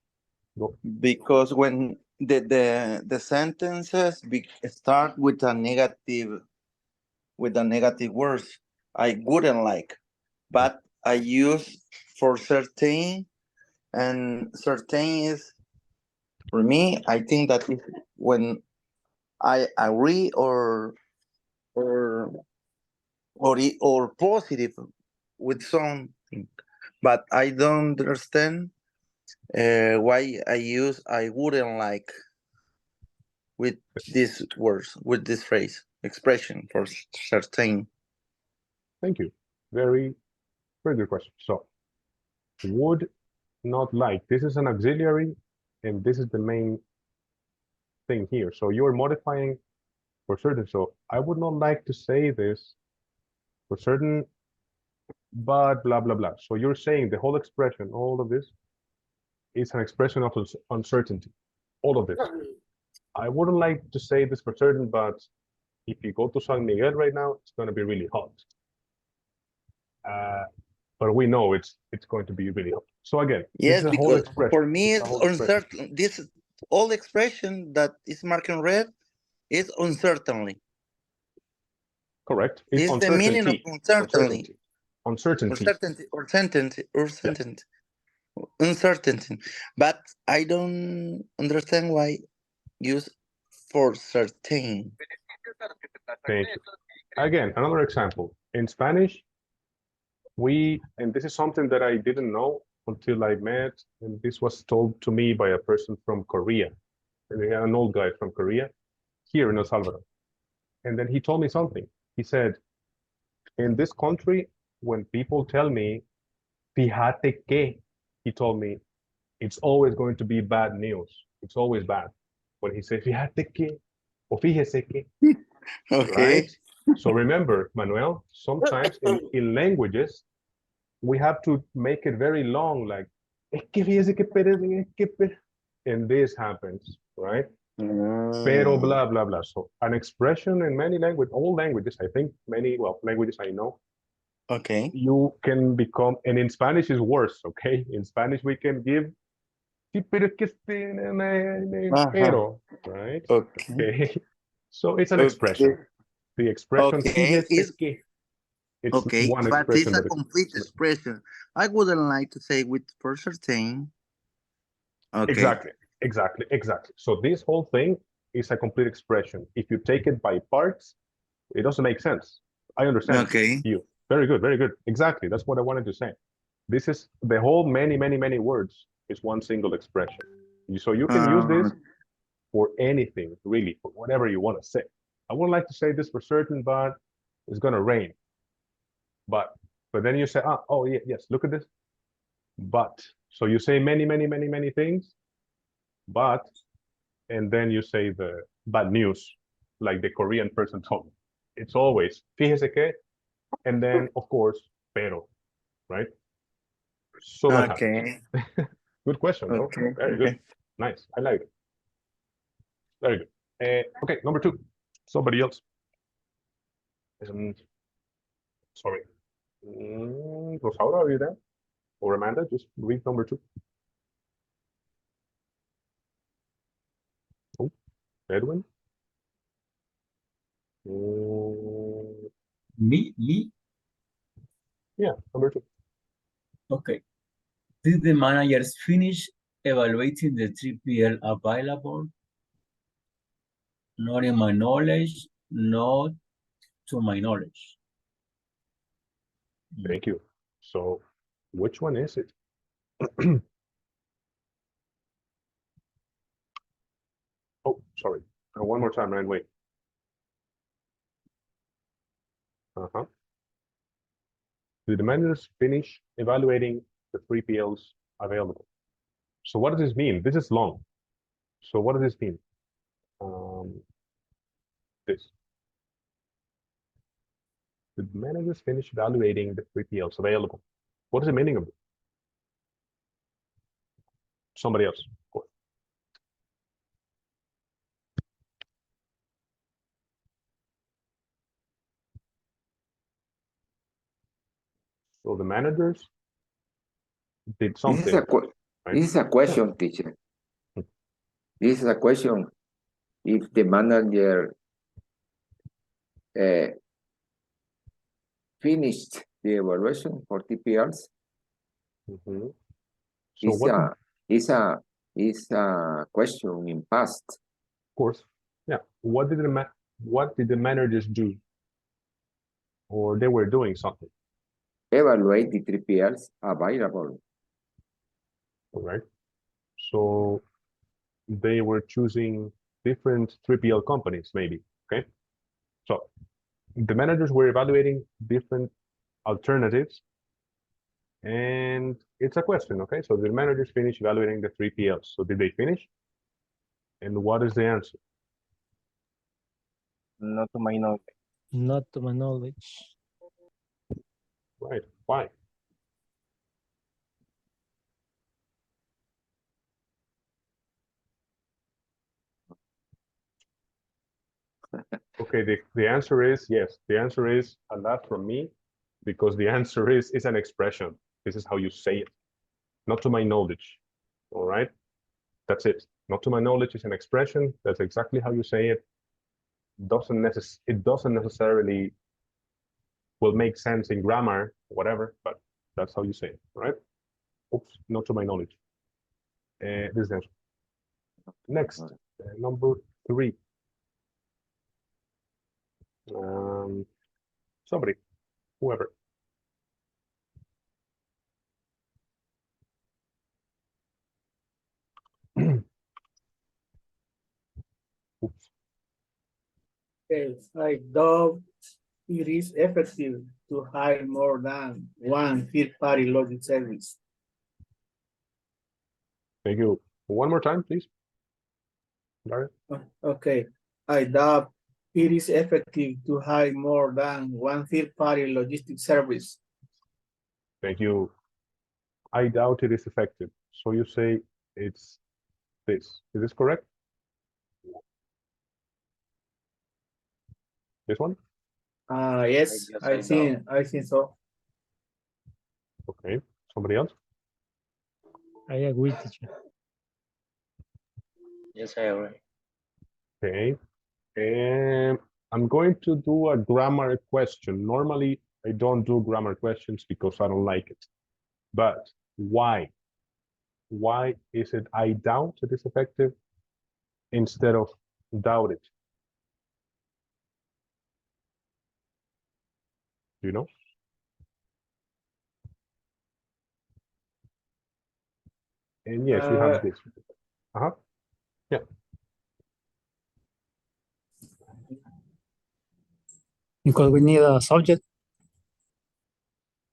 Go. Because when the sentences start with a negative words, I wouldn't like, but I use for certain, and certain is, for me, I think that is when I agree or positive with something, but I don't understand why I wouldn't like with these words, with this phrase, expression for certain. Thank you. Very, very good question. So, would not like. This is an auxiliary, and this is the main thing here. So you're modifying for certain. So I would not like to say this for certain, but blah, blah, blah. So you're saying the whole expression, all of this, is an expression of uncertainty. All of this. I wouldn't like to say this for certain, but if you go to San Miguel right now, it's going to be really hot. But we know it's going to be really hot. So again, yes, this is a whole because expression. for me it's uncertain. This all expression that is marked in red is uncertainly. Correct. It's the meaning of uncertainty. Uncertainty. But I don't understand why use for certain. Thank you. Again, another example. In Spanish, and this is something that I didn't know until I met, and this was told to me by a person from Korea, an old guy from Korea, here in El Salvador. And then he told me something. He said, in this country, when people tell me, fíjate que, he told me, it's always going to be bad news. It's always bad. When he says, fíjate que, o fíjese que, Okay. right? So remember, Manuel, sometimes in languages, we have to make it very long, like, es que fíjese que, and this happens, right? Pero blah, blah, blah. So an expression in many languages, all languages, I think many, well, languages I know, Okay. you can become, and in Spanish is worse, okay? In Spanish, we can give, sí, pero que pero, right? Okay. Okay. So it's an expression. The expression, Okay. fíjese que, it's Okay, one but it's expression a that complete expression. I wouldn't like to say with for certain. Okay. Exactly. So this whole thing is a complete expression. If you take it by parts, it doesn't make sense. I understand Okay. you. Very good. Exactly. That's what I wanted to say. This is the whole many words is one single expression. So you can use this for anything, really, for whatever you want to say. I wouldn't like to say this for certain, but it's gonna rain. But then you say, oh yeah, yes, look at this. But so you say many things, but and then you say the bad news, like the Korean person told me. It's always fíjese que, and then of course, pero, right? So that happens. Good question, bro. Okay. Very good. Nice. I like it. Very good. Okay, number 2. Somebody else. Sorry. Rosaura, are you there? Or Amanda, just read number 2. Oh, Edwin? Me? Yeah, number 2. Okay. Did the managers finish evaluating the 3PL available? Not in my knowledge, not to my knowledge. Thank you. So, which one is it? Oh, sorry. One more time, Ryan, wait. Did the managers finish evaluating the 3PLs available? So what does this mean? This is long. So what does this mean? This. Did the managers finish evaluating the 3PLs available? What is the meaning of it? Somebody else. Go. So the managers did something. This is a question, teacher. This is a question. If the manager finished the evaluation for TPRs, So it's a question in past. Of course, yeah. What did the managers do? Or they were doing something. Evaluate the 3PLs available. All right. So they were choosing different 3PL companies, maybe. Okay. So the managers were evaluating different alternatives. And it's a question, okay? So the managers finished evaluating the 3PLs. So did they finish? And what is the answer? Not to my knowledge. Not to my knowledge. Right. Why? Okay, the answer is yes. The answer is a lot from me because the answer is an expression. This is how you say it. Not to my knowledge. All right. That's it. Not to my knowledge is an expression. That's exactly how you say it. It doesn't necessarily will make sense in grammar, whatever, but that's how you say it, right? Oops, not to my knowledge. This is the answer. Next, number 3. Somebody, whoever. Oops. Okay, I doubt it is effective to hire more than one third-party logic service. Thank you. One more time, please. Larry? Okay, I doubt it is effective to hire more than one third-party logistic service. Thank you. I doubt it is effective. So you say it's this. Is this correct? This one? Yes, I think so. Okay. Somebody else? I agree, teacher. Yes, I agree. Okay. And I'm going to do a grammar question. Normally, I don't do grammar questions because I don't like it. But why? Why is it I doubt it is effective instead of doubt it? Do you know? And yes, you have this. Uh-huh. Yeah. Because we need a subject.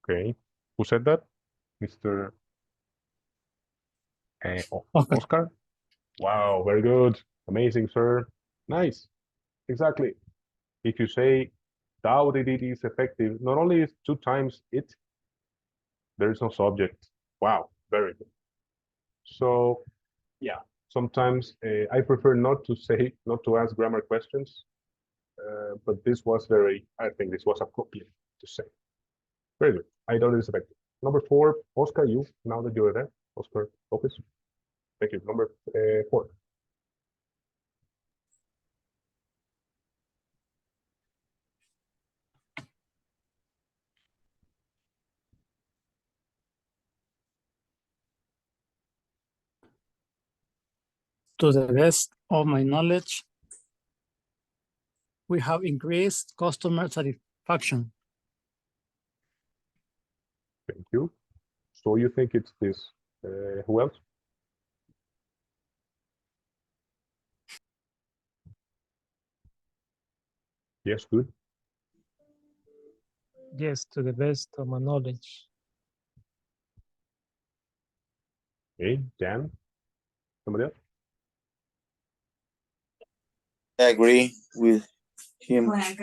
Okay. Who said that? Mr. Oscar? Wow, very good. Amazing, sir. Nice. Exactly. If you say doubted it is effective, not only is 2 times it, there is no subject. Wow, very good. So, yeah, sometimes I prefer not to ask grammar questions, but this was I think this was appropriate to say. Very good. I doubt it is effective. Number 4, Oscar, you, now that you're there, Oscar Lopez. Thank you. Number 4. To the best of my knowledge, we have increased customer satisfaction. Thank you. So you think it's this. Who else? Yes, good. Yes, to the best of my knowledge. Okay, Dan. Somebody else? I agree with him. Right.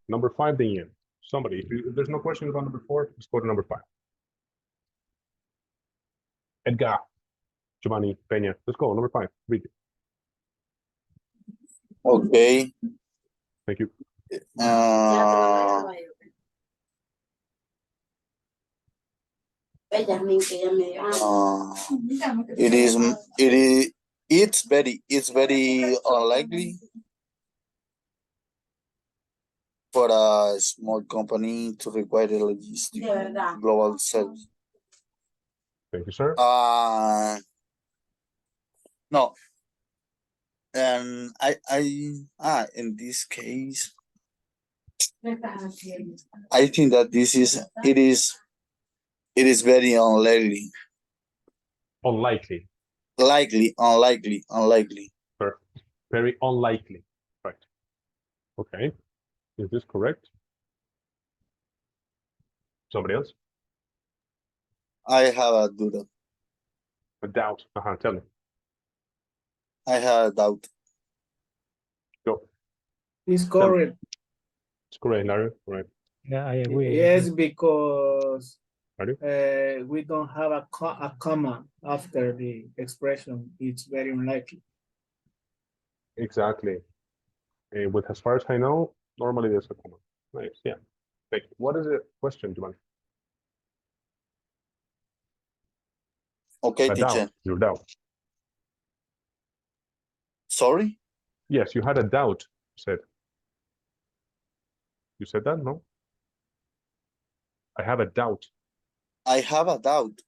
Number 5, then. Somebody, if there's no questions about number 4, let's go to number 5. Edgar, Giovanni, Peña. Let's go. Number 5. Read it. Okay. Thank you. It's very unlikely for a small company to require a logistic global service. Thank you, sir. No. And in this case, I think that it is very unlikely. Unlikely. Unlikely. Perfect. Very unlikely. Right. Okay. Is this correct? Somebody else? I have a doubt. A doubt. Tell me. I have a doubt. Go. It's correct. It's correct, Larry. Right. Yeah, I agree. Yes, because Ready? we don't have a comma after the expression. It's very unlikely. Exactly. With as far as I know, normally there's a comma. Nice. Yeah. Thank you. What is the question, Giovanni? Okay, a teacher. doubt. Your doubt. Sorry? Yes, you had a doubt, you said. You said that, no? I have a doubt. I have a doubt.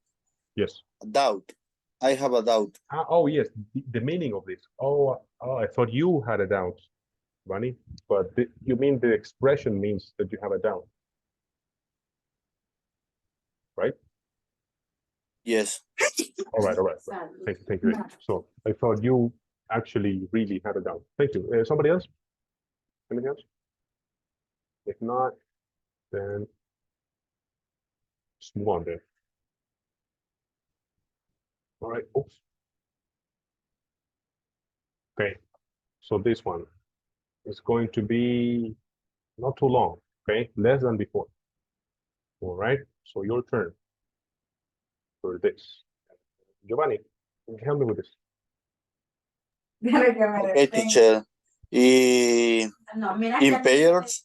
Yes. A doubt. I have a doubt. Oh, yes, the meaning of this. Oh, I thought you had a doubt. Bunny, but you mean the expression means that you have a doubt, right? Yes. All right. Thank you. So I thought you actually really had a doubt. Thank you. Somebody else? Anybody else? If not, then just move on there. All right. Oops. Okay. So this one is going to be not too long. Okay, less than before. All right. So your turn for this. Giovanni, can you help me with this? Okay, teacher. In pairs,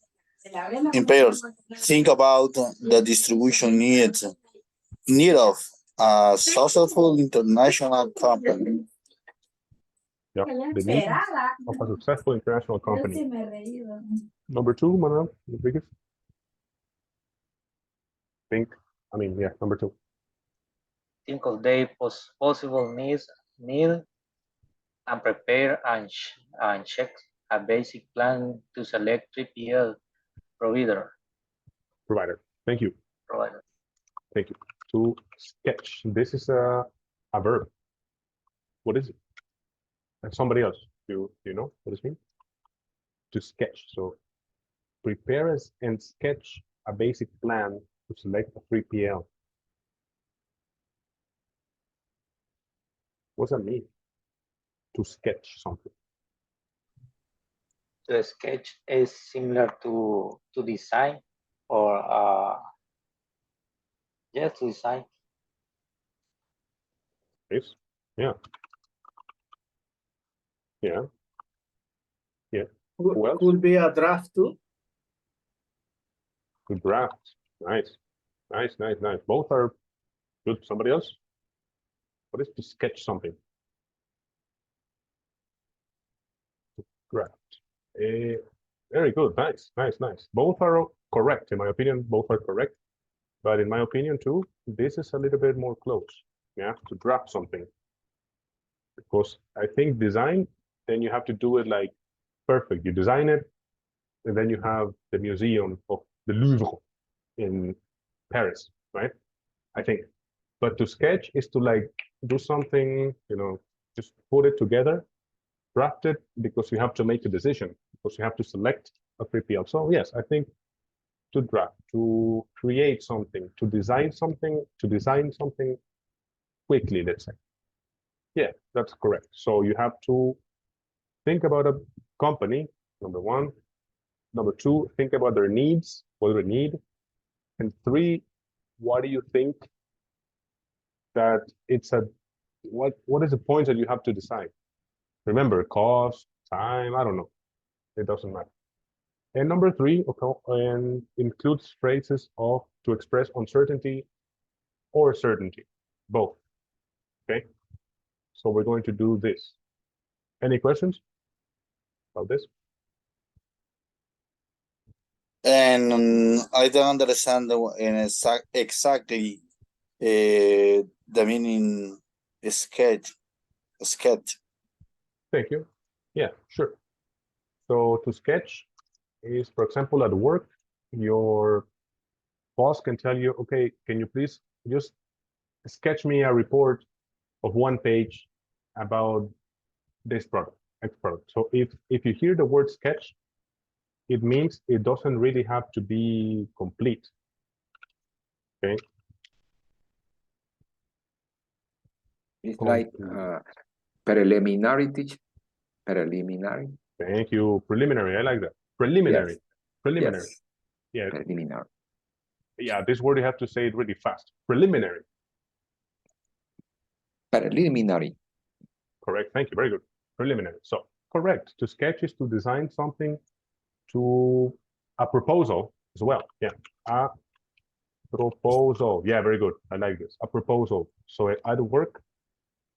think about the distribution need of a successful international company. Yeah, the need of a successful international company. Number two, Manuel Rodriguez. Number two. Think of their possible needs, and prepare and check a basic plan to select 3PL provider. Thank you. Provider. Thank you. To sketch. This is a verb. What is it? And somebody else. Do you know what does it mean? To sketch. So prepare and sketch a basic plan to select a 3PL. What does that mean? To sketch something. The sketch is similar to design or yes, to design. Yes. Yeah. Could be a draft too. To draft. Nice. Both are good. Somebody else? What is to sketch something? To draft. Very good. Nice. Both are correct. In my opinion, both are correct. But in my opinion too, this is a little bit more close. Yeah, to draft something. Because I think design, then you have to do it like perfect. You design it, and then you have the museum of the Louvre in Paris, right? I think. But to sketch is to like do something, just put it together, draft it, because you have to make a decision, because you have to select a 3PL. So yes, I think to draft, to create something, to design something quickly, let's say. Yeah, that's correct. So you have to think about a company, number one. Number two, think about their needs, what do they need? And three, what do you think that what is the point that you have to decide? Remember, cost, time, I don't know. It doesn't matter. And number three, and includes phrases to express uncertainty or certainty, both. Okay. So we're going to do this. Any questions about this? And I don't understand exactly the meaning sketch. Thank you. Yeah, sure. So to sketch is, for example, at work, your boss can tell you, okay, can you please just sketch me a report of 1 page about this product, X product. So if you hear the word sketch, it means it doesn't really have to be complete. Okay. It's like preliminary, teacher. Preliminary. Thank you. Preliminary. I like that. Preliminary. Yes. Preliminary. Yes. Yeah. Preliminary. Yeah, this word you have to say it really fast. Preliminary. Preliminary. Correct. Thank you. Very good. Preliminary. So correct. To sketch is to design something, to a proposal as well. Yeah. A proposal. Yeah, very good. I like this. A proposal. So at work,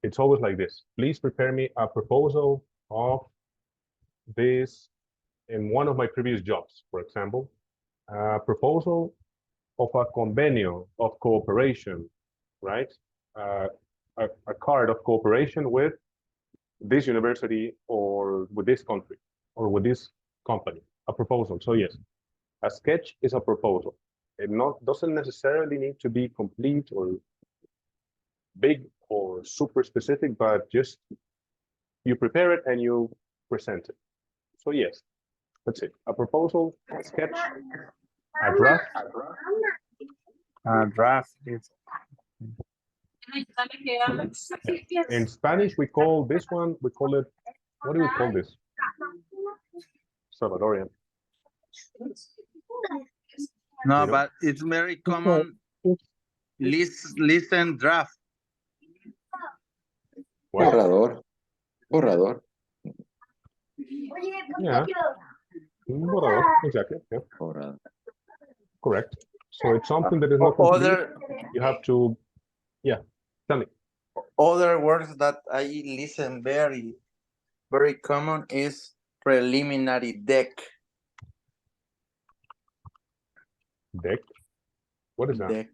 it's always like this. Please prepare me a proposal of this in one of my previous jobs, for example. A proposal of a convenio of cooperation, right? A card of cooperation with this university or with this country or with this company, a proposal. So yes, a sketch is a proposal. It doesn't necessarily need to be complete or big or super specific, but just you prepare it and you present it. So yes, that's it. A proposal, a sketch, a draft. Draft is In Spanish, we call this one, we call it, what do we call this? Salvadorian. No, You know? but it's very common. Listen, draft. What? Borrador. Yeah. Borrador, exactly. Yeah. Borrador. Correct. So it's something that is not complete. You have to, yeah. Tell me. Other words that I listen very, very common is preliminary deck. Deck? What is that? Deck.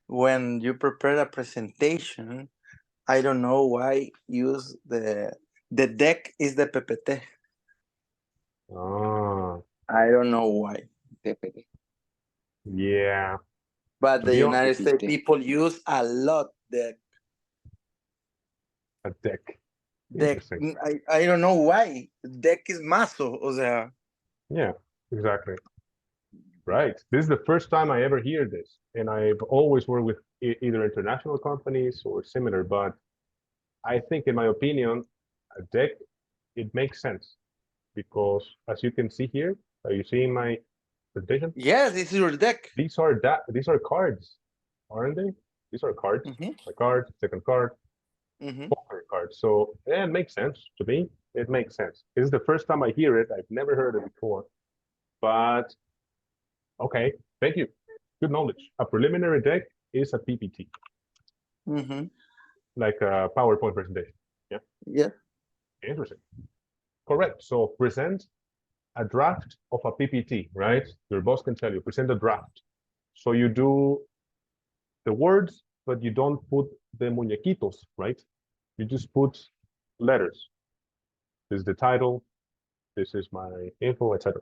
When you prepare a presentation, I don't know why use the deck is the PPT. Ah. I don't know why. Yeah. But the Be United honest. States people use a lot deck. A deck. Deck. Interesting. I don't know why. Deck is mazo, o sea. Yeah, exactly. Right. This is the first time I ever hear this. And I've always worked with either international companies or similar, but I think in my opinion, a deck, it makes sense because as you can see here, are you seeing my presentation? Yes, this is your deck. These are cards, aren't they? These are cards. A card, second card, poker cards. So yeah, it makes sense to me. It makes sense. This is the first time I hear it. I've never heard it before. But okay, thank you. Good knowledge. A preliminary deck is a PPT, like a PowerPoint presentation. Yeah. Yeah. Interesting. Correct. So present a draft of a PPT, right? Your boss can tell you, present a draft. So you do the words, but you don't put the muñequitos, right? You just put letters. This is the title. This is my info, etc.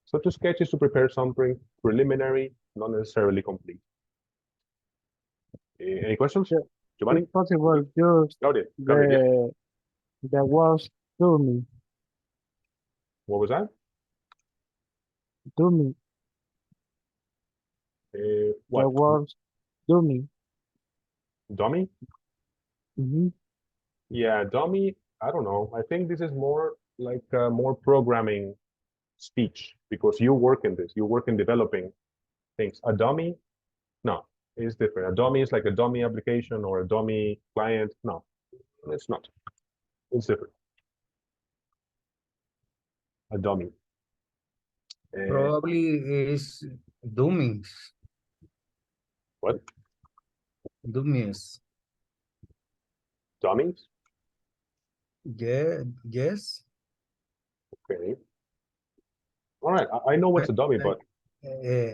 So to sketch is to prepare something preliminary, not necessarily complete. Any questions? Giovanni? If possible, just Claudia. the words do me. What was that? Do me. What? The words do me. Dummy? Mm-hmm. Yeah, dummy. I don't know. I think this is more like more programming speech because you work in this. You work in developing things. A dummy? No, it's different. A dummy is like a dummy application or a dummy client. No, it's not. It's different. A dummy. Probably is dummies. What? Dummies. Dummies? Yeah, yes. Okay. All right. I know what's a dummy, but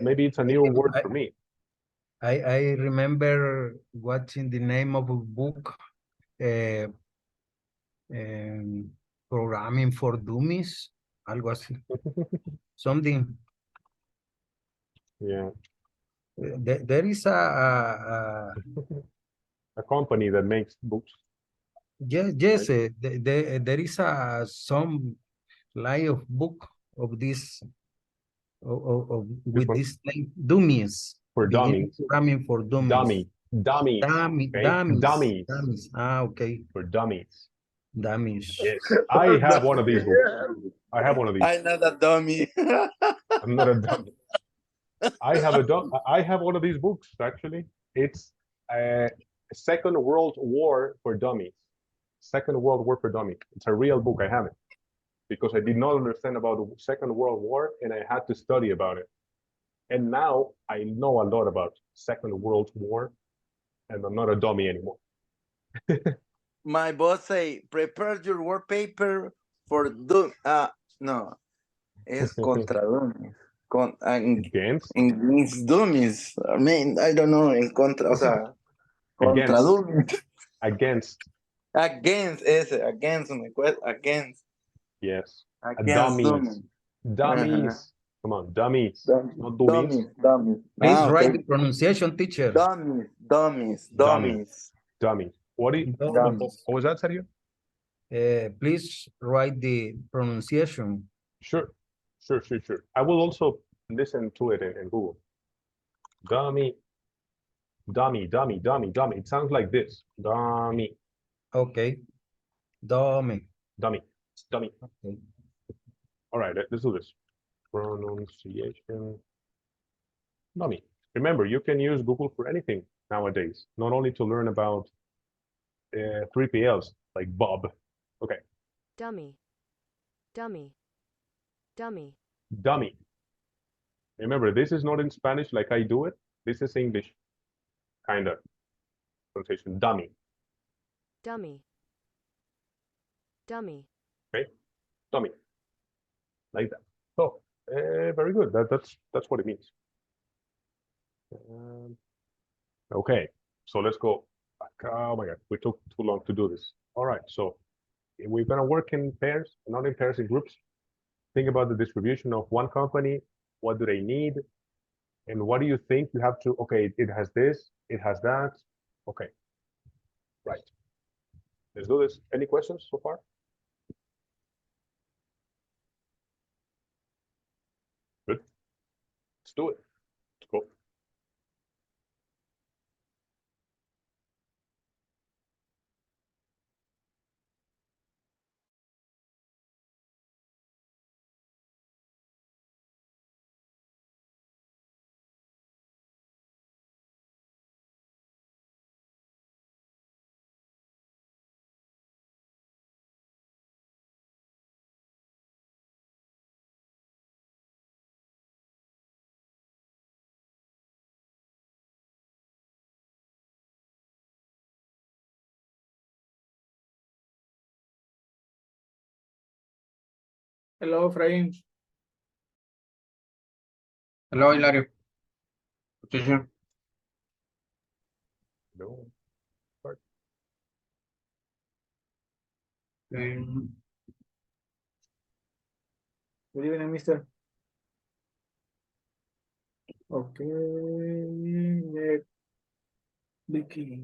maybe it's a new word for me. I remember watching the name of a book, Programming for Dummies, algo así. Something. Yeah. There is a company that makes books. Yes, there is some line of book of this with this name, dummies. For dummies. Programming for dummies. Dummies. Dummies. Dummies. Ah, okay. For dummies. Dummies. Yes, I have one of these books. I have one of these. I'm not a dummy. I'm not a dummy. I have one of these books actually. It's a Second World War for Dummies. Second World War for Dummies. It's a real book. I have it because I did not understand about the Second World War and I had to study about it. And now I know a lot about Second World War and I'm not a dummy anymore. My boss say, prepare your work paper for no, es contra dummies. Against dummies. I mean, I don't know, en contra, o sea, contra dummies. Against. Against, ese, against, against. Yes. Against Dummies. Dummies. Come on, dummies. Not dummies. Dummies. Please Ah, write okay. the pronunciation, teacher. Dummies. Dummies. Dummies. What Dummies. was that, Sergio? Please write the pronunciation. Sure. I will also listen to it in Google. Dummy. It sounds like this. Dummy. Okay. Dummy. Dummy. Okay. All right, let's do this. Pronunciation. Dummy. Remember, you can use Google for anything nowadays, not only to learn about 3PLs like Bob. Okay. Dummy. Remember, this is not in Spanish like I do it. This is English, kind of pronunciation. Dummy. Okay. Dummy. Like that. So, very good. That's what it means. Okay. So let's go back. Oh my God, we took too long to do this. All right. So we're gonna work in pairs, not in pairs, in groups. Think about the distribution of one company. What do they need? And what do you think you have to, okay, it has this, it has that. Okay, right. Let's do this. Any questions so far? Good. Let's do it. Let's go. Hello, Efraín. Hello, Hilario. Teacher. No. Good evening, mister. Okay, next, Vicky.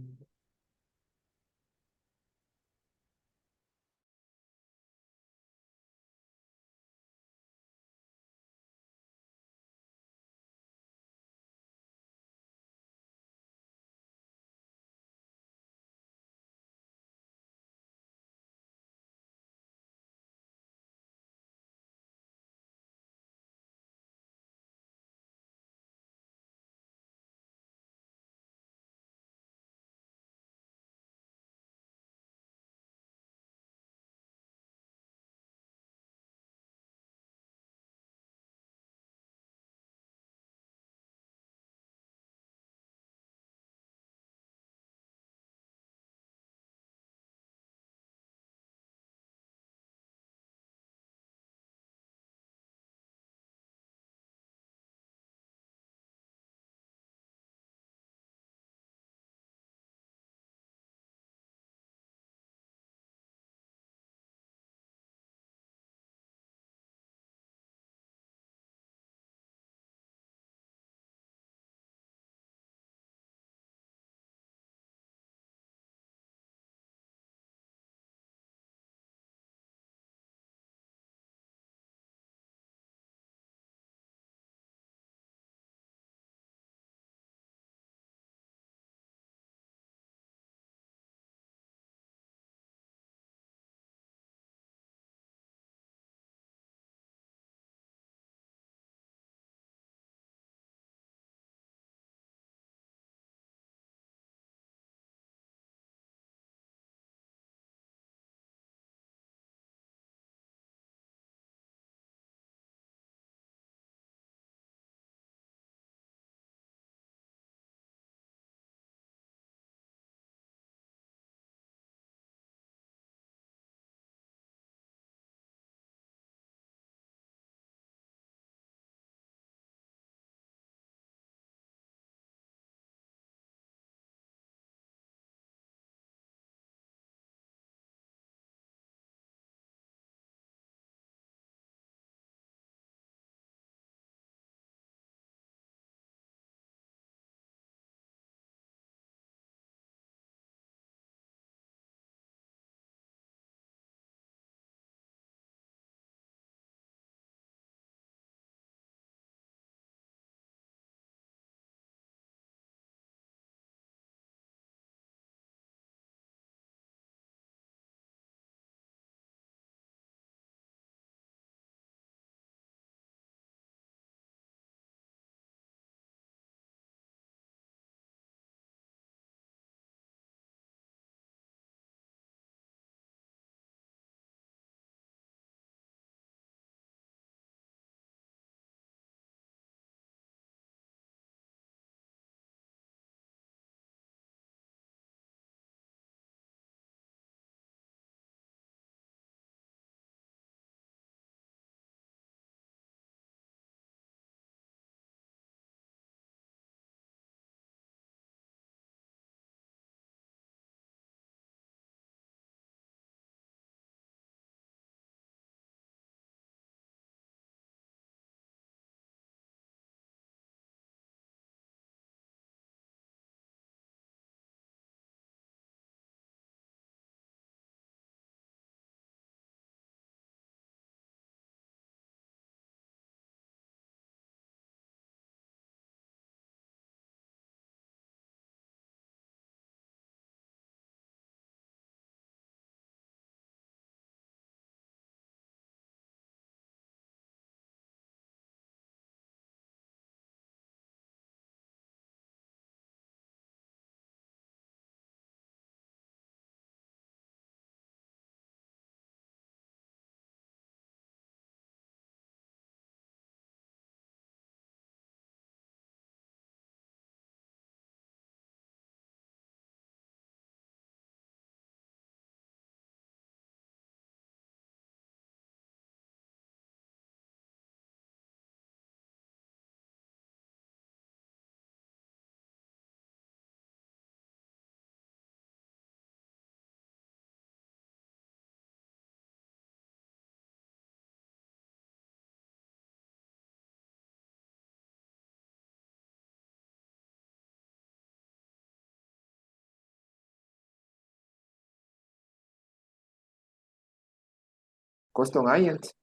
Custom agent,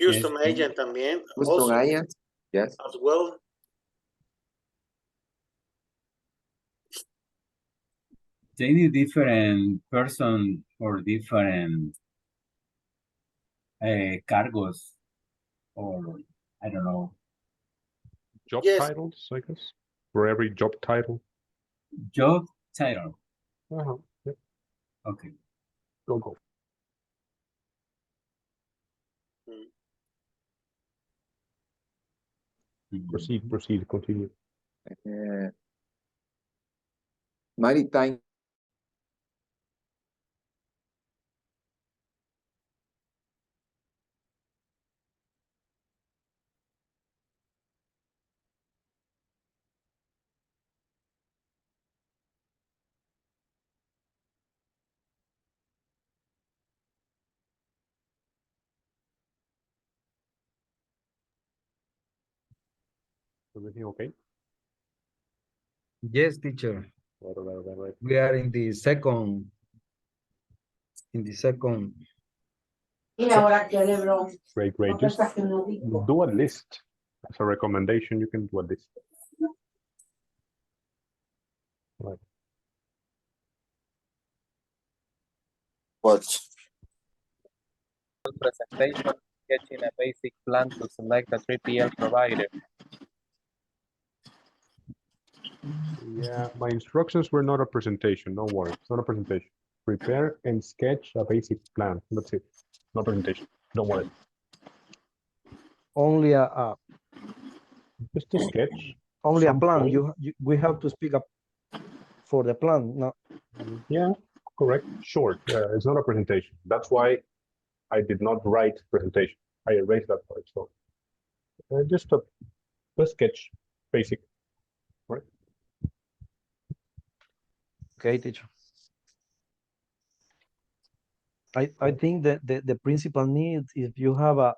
Custom Yes. agent también, custom also agent, yes. as well. They need different person for different cargos, or I don't know, Job Yes. titles, I guess. For every job title. job title. Yep. Okay. Go. Proceed, continue. Maritime, Everything okay? Yes, teacher. Right. We are in the second. Great. Just do a list. As a recommendation, you can do a list. Right. What? Presentation, sketching a basic plan to select a 3PL provider. Yeah, my instructions were not a presentation. Don't worry, it's not a presentation. Prepare and sketch a basic plan. That's it. No presentation. Don't worry. Only a Just to sketch. only a some plan. point. We have to speak up for the plan. No. Yeah, correct. Short. It's not a presentation. That's why I did not write presentation. I erased that part. So just a sketch, basic, right? Okay, teacher. I think that the principal need, if you have a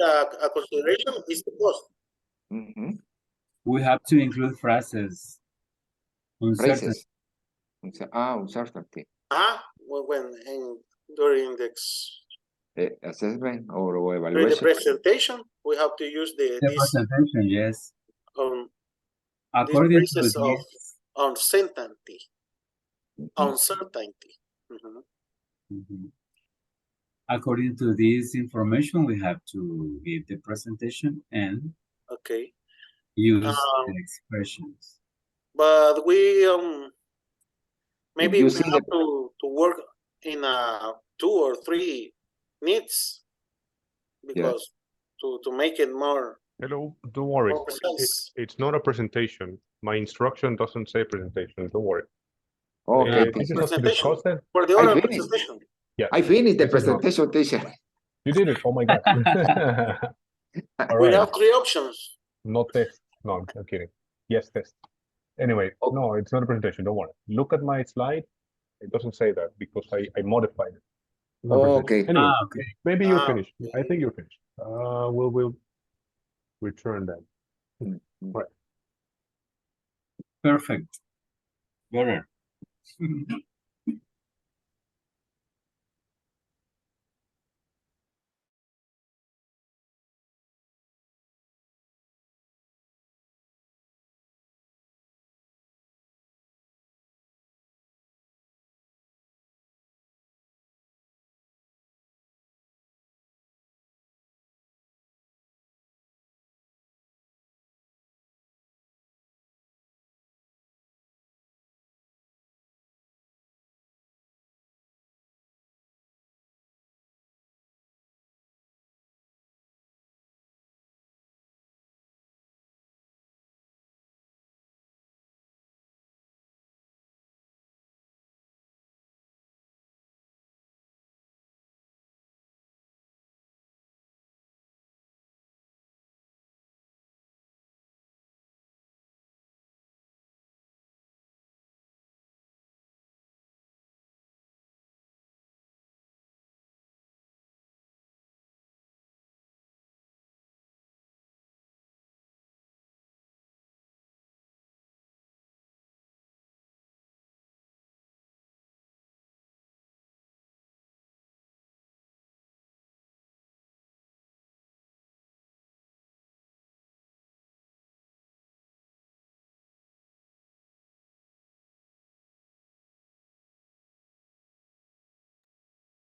a consideration is the cost. We have to include phrases. Uncertain. Phrases. Uncertainty. During the Assessment or during the evaluation. presentation, we have to use The this presentation, yes. these According to phrases of this, uncertainty. Uncertainty. according to this information, we have to give the presentation and Okay. use the expressions. But we maybe you we see have to work in 2 or 3 needs because to make it more. Hello, don't worry. More precise. It's not a presentation. My instruction doesn't say presentation. Don't worry. Okay, This is teacher. to discuss it. For the I oral finished. presentation. Yeah. I finished the This is not- presentation, teacher. You did it. Oh my God. All We right. have 3 options. No test. No, I'm kidding. Yes, test. Anyway, no, it's not a presentation. Don't worry. Look at my slide. It doesn't say that because I modified it. Not presentation. Okay. Anyway, Okay. maybe you're finished. I think you're finished. We'll return that. Right. Perfect. Better.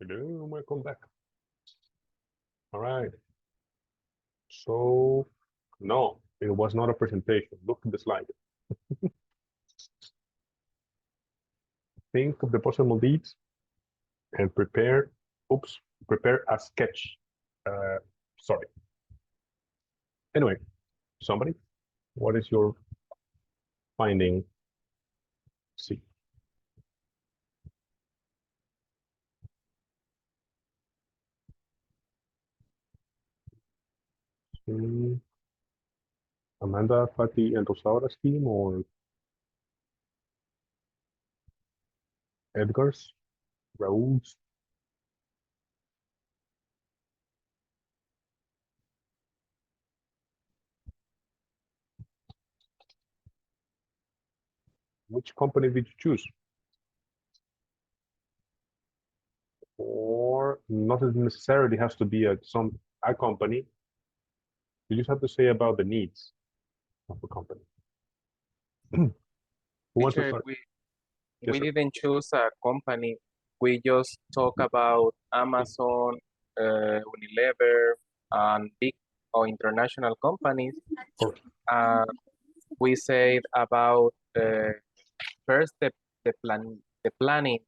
Hello, welcome back. All right. So, no, it was not a presentation. Look at the slide. Think of the possible leads and prepare a sketch. Sorry. Anyway, somebody, what is your finding? See. Amanda, Fatih, and Rosaura's team or Edgar's, Raúl's? Which company did you choose? Or not necessarily has to be a company. You just have to say about the needs of the company. Who wants to Teacher, start? we Yes, sir. didn't choose a company. We just talk about Amazon, Unilever, and big or international companies. We said about first the planning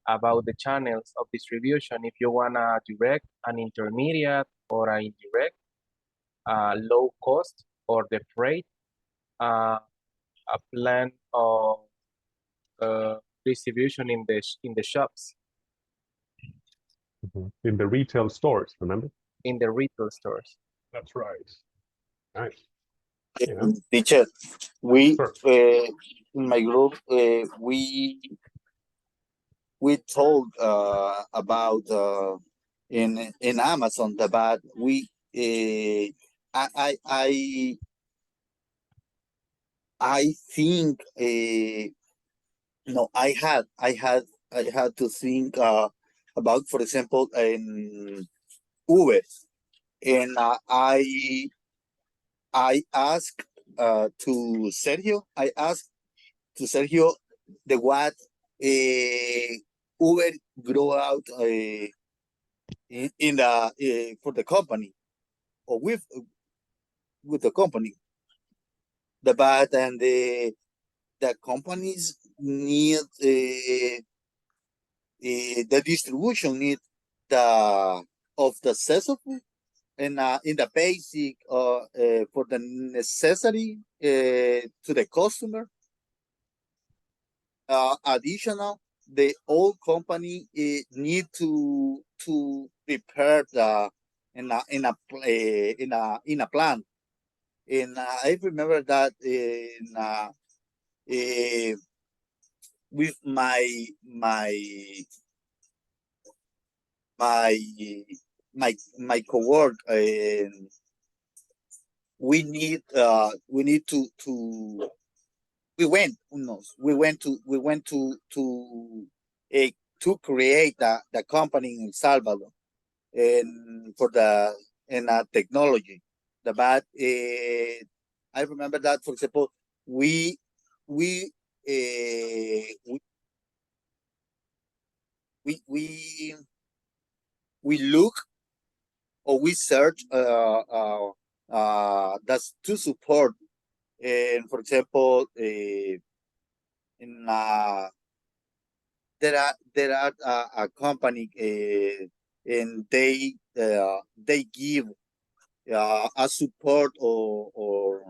about the channels of distribution. If you want a direct, an intermediate, or an indirect, low cost, or the freight, a plan of distribution in the shops. In the retail stores, remember? In the retail stores. That's right. Nice. Teacher, we in my group we told about in Amazon, but we I think no, I had to think about, for example, in Uber, and I asked to Sergio. I asked to Sergio the what Uber grow out in the for the company or with the company. The but and the companies need the distribution need the of the accessible and in the basic for the necessary to the customer. Additional, the old company need to prepare the in a plan. And I remember that with my cowork, we need to we went to create the company in El Salvador and for the technology. The bad I remember that, for example, we look or we search that's to support, and for example in there are a company and they give a support or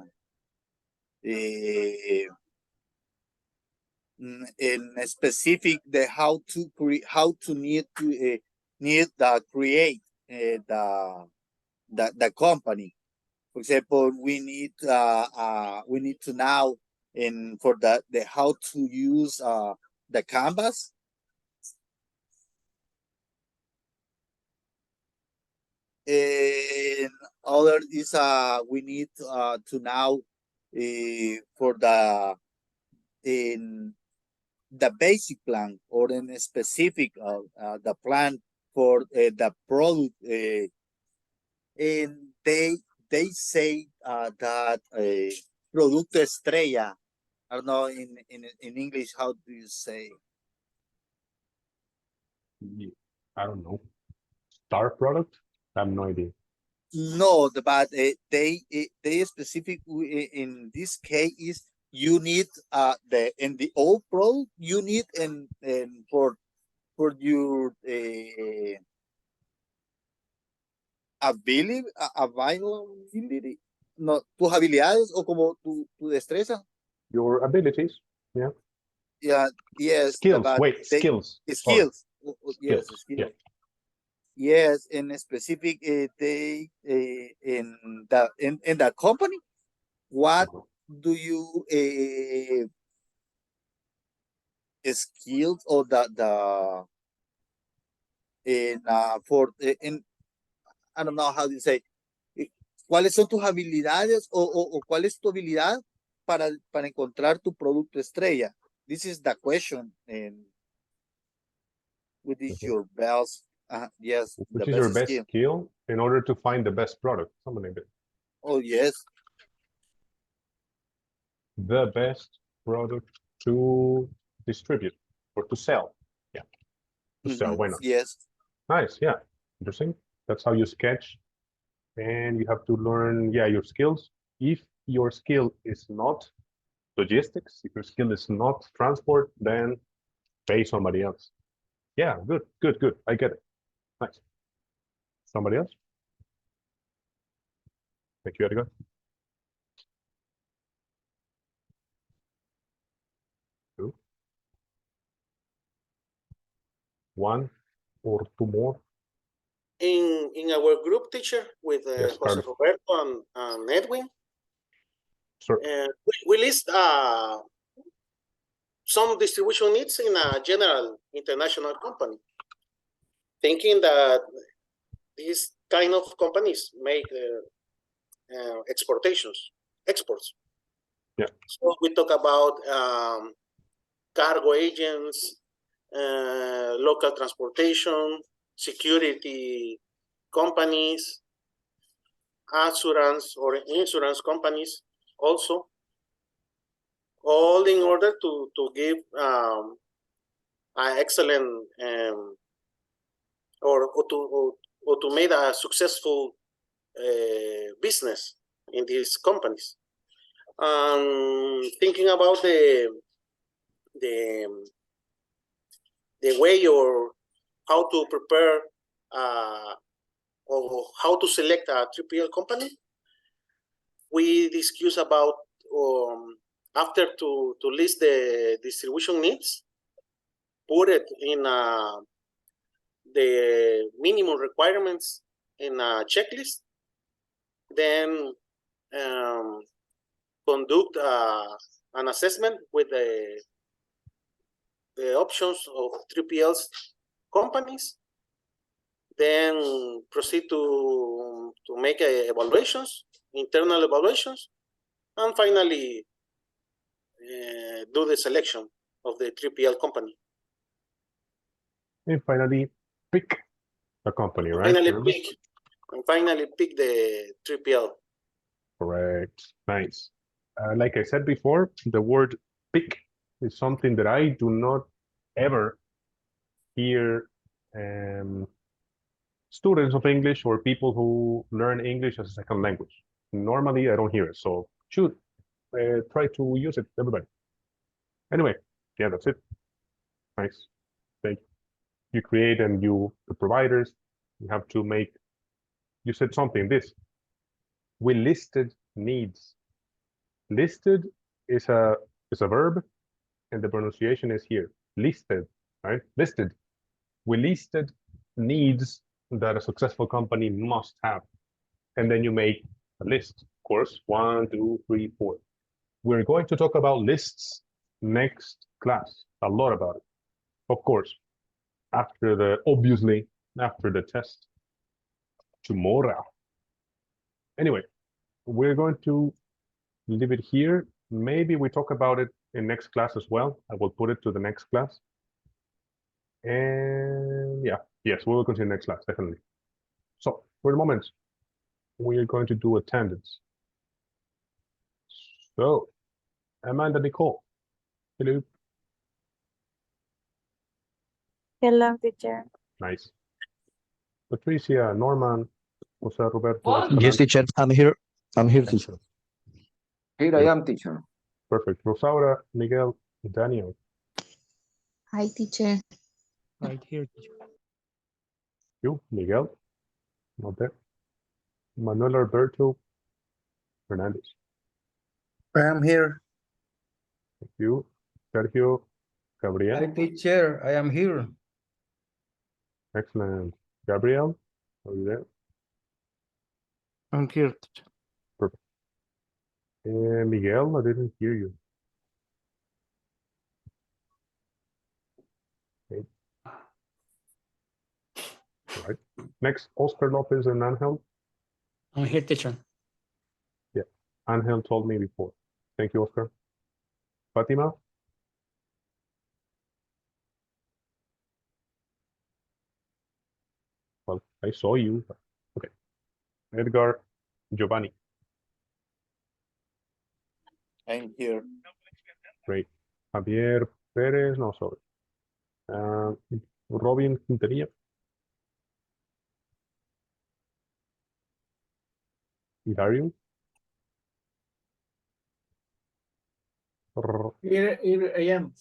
in a specific the how to create need the create the company. For example, we need to now in for the how to use the canvas. And other is we need to now for the in the basic plan or in a specific the plan for the product, and they say that producto estrella. I don't know in English how do you say? I don't know. Star product? I have no idea. No, but they specific in this case is you need in the old product you need and for your availability, no, tus habilidades o como tu destreza. Your abilities, yeah. Yeah, yes. Skills, wait, skills. Skills. Yes, Skills. skills. Yeah. Yes, in specific, they in the company. What do you skills or the in for in I don't know how to say. ¿Cuáles son tus habilidades o cuál es tu habilidad para encontrar tu producto estrella? This is the question. And what is your best? Yes. Which is your best skill in order to find the best product? Something like that. Oh, yes. The best product to distribute or to sell. Yeah. To sell, why not? Yes. Nice, yeah. Interesting. That's how you sketch. And you have to learn, yeah, your skills. If your skill is not logistics, if your skill is not transport, then pay somebody else. Yeah, good. I get it. Nice. Somebody else? Thank you, Edgar. Two. One or two more. In our group, teacher, with Yes, Jose Carlos. Roberto and Edwin, Sure. we list some distribution needs in a general international company, thinking that kind of companies make exports. Yeah. So we talk about cargo agents, local transportation, security companies, assurance or insurance companies also, all in order to give an excellent or to make a successful business in these companies. Thinking about the way or how to prepare or how to select a 3PL company, we discuss about after to list the distribution needs, put it in the minimum requirements in a checklist, then conduct an assessment with the options of 3PLs companies, then proceed to make evaluations, internal evaluations, and finally do the selection of the 3PL company. And finally, pick a company, right? Finally pick the 3PL. Correct. Nice. Like I said before, the word pick is something that I do not ever hear students of English or people who learn English as a second language. Normally, I don't hear it. So should try to use it, everybody. Anyway, yeah, that's it. Nice. Thank you. You create and the providers, you have to make, you said something, this. We listed needs. Listed is a verb and the pronunciation is here. Listed, right? Listed. We listed needs that a successful company must have. And then you make a list, of course, 1, 2, 3, 4. We're going to talk about lists next class, a lot about it. Of course, obviously, after the test tomorrow. Anyway, we're going to leave it here. Maybe we talk about it in next class as well. I will put it to the next class. And yeah, yes, we will continue next class, definitely. So for the moment, we are going to do attendance. So, Amanda Nicole, hello. Hello, teacher. Nice. Patricia, Norman, Jose Roberto. Yes, teacher, I'm here. I'm here, teacher. Here I am, teacher. Perfect. Rosaura, Miguel, Daniel. Hi, teacher. Right here, teacher. You, Miguel, not there. Manuel Alberto Hernandez. I am here. Thank you. Sergio Gabriel. Hi, teacher. I am here. Excellent. Gabriel, are you there? I'm here. Perfect. Miguel, I didn't hear you. Okay. All right. Next, Oscar Lopez and Angel. I'm here, teacher. Yeah, Angel told me before. Thank you, Oscar. Fatima. Well, I saw you. Okay. Edgar, Giovanni. I'm here. Great. Javier Perez, no, sorry. Robin Quintanilla. Dario. Here I am.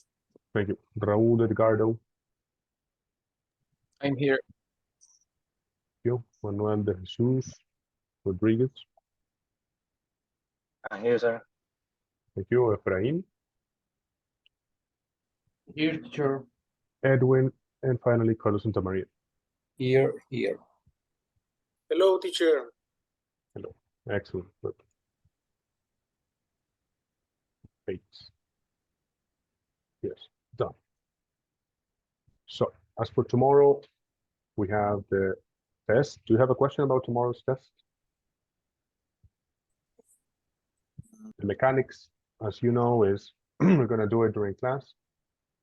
Thank you. Raúl Edgardo. I'm here. You. Manuel de Jesus Rodriguez. I'm here, sir. Thank you. Efraín. Here, teacher. Edwin. And finally, Carlos Santamaria. Here. Hello, teacher. Hello. Excellent. Good. Great. Yes, done. So, as for tomorrow, we have the Tess, do you have a question about tomorrow's test? The mechanics, as you know, is we're going to do it during class.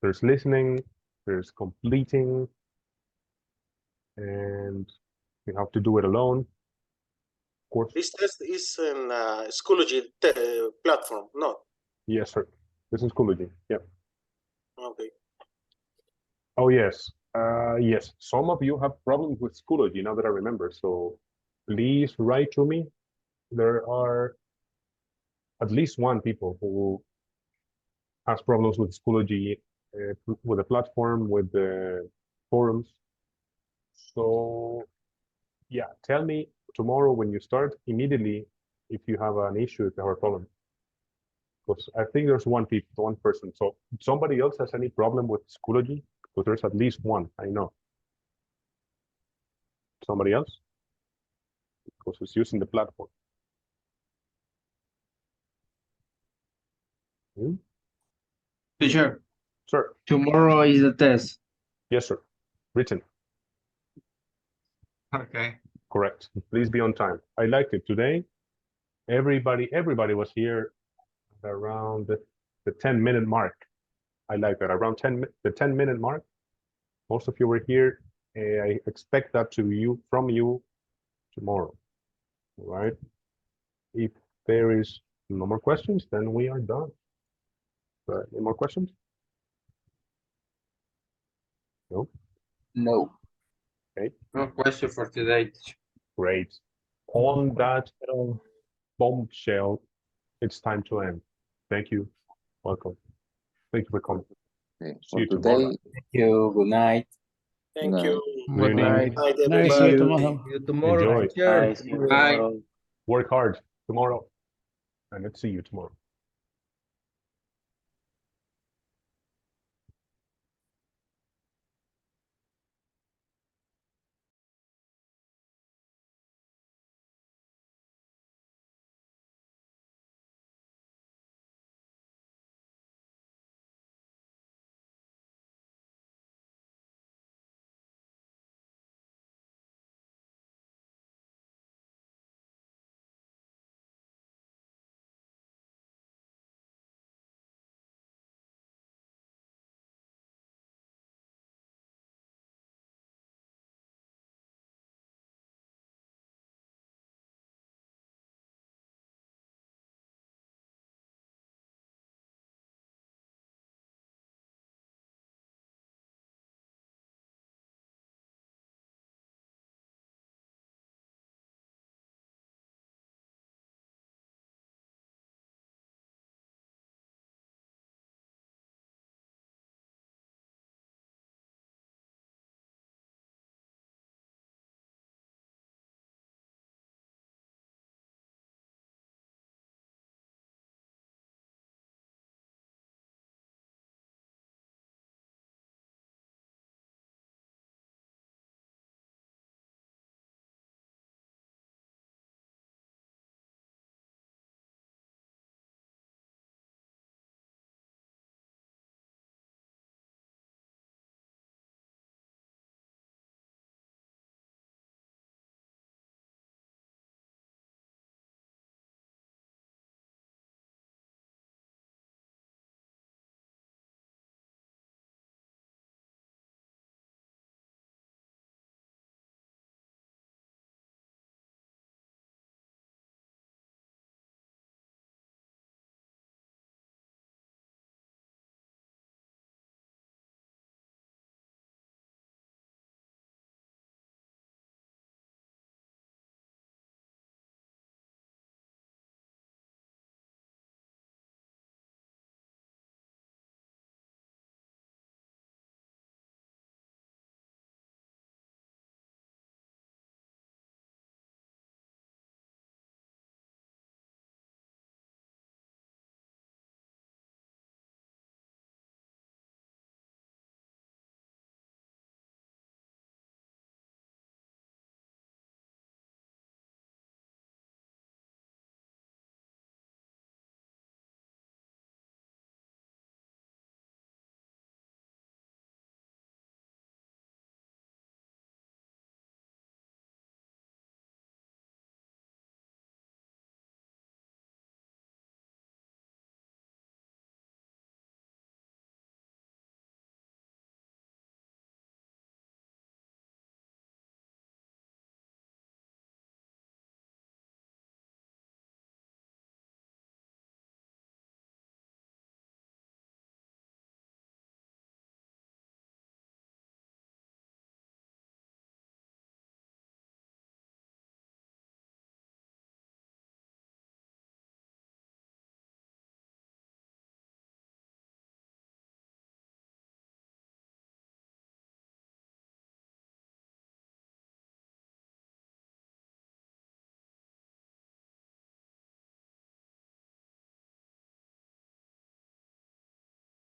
There's listening, there's completing, and you have to do it alone. Of course. This test is in Schoology platform, no? Yes, sir. This is Schoology. Yeah. Okay. Oh, yes. Yes. Some of you have problems with Schoology now that I remember. So please write to me. There are at least one people who has problems with Schoology, with the platform, with the forums. So yeah, tell me tomorrow when you start immediately if you have an issue, if you have a problem. Because I think there's one person. So if somebody else has any problem with Schoology, because there's at least one, I know. Somebody else? Because it's using the platform. Hmm? Teacher, Sir. tomorrow is the test. Yes, sir. Written. Okay. Correct. Please be on time. I liked it today. Everybody was here around the 10-minute mark. I like that, around the 10-minute mark. Most of you were here. I expect that from you tomorrow. All right. If there is no more questions, then we are done. Any more questions? No. No. Okay. No question for today. Great. On that bombshell, it's time to end. Thank you. Welcome. Thank you for coming. Okay, See for you tomorrow. today, Thank you. Good night. Thank you. Good evening. Night, Nice, see you everybody. tomorrow. See you tomorrow. Enjoy. Teacher. See you Bye. tomorrow. Work hard tomorrow. And let's see you tomorrow.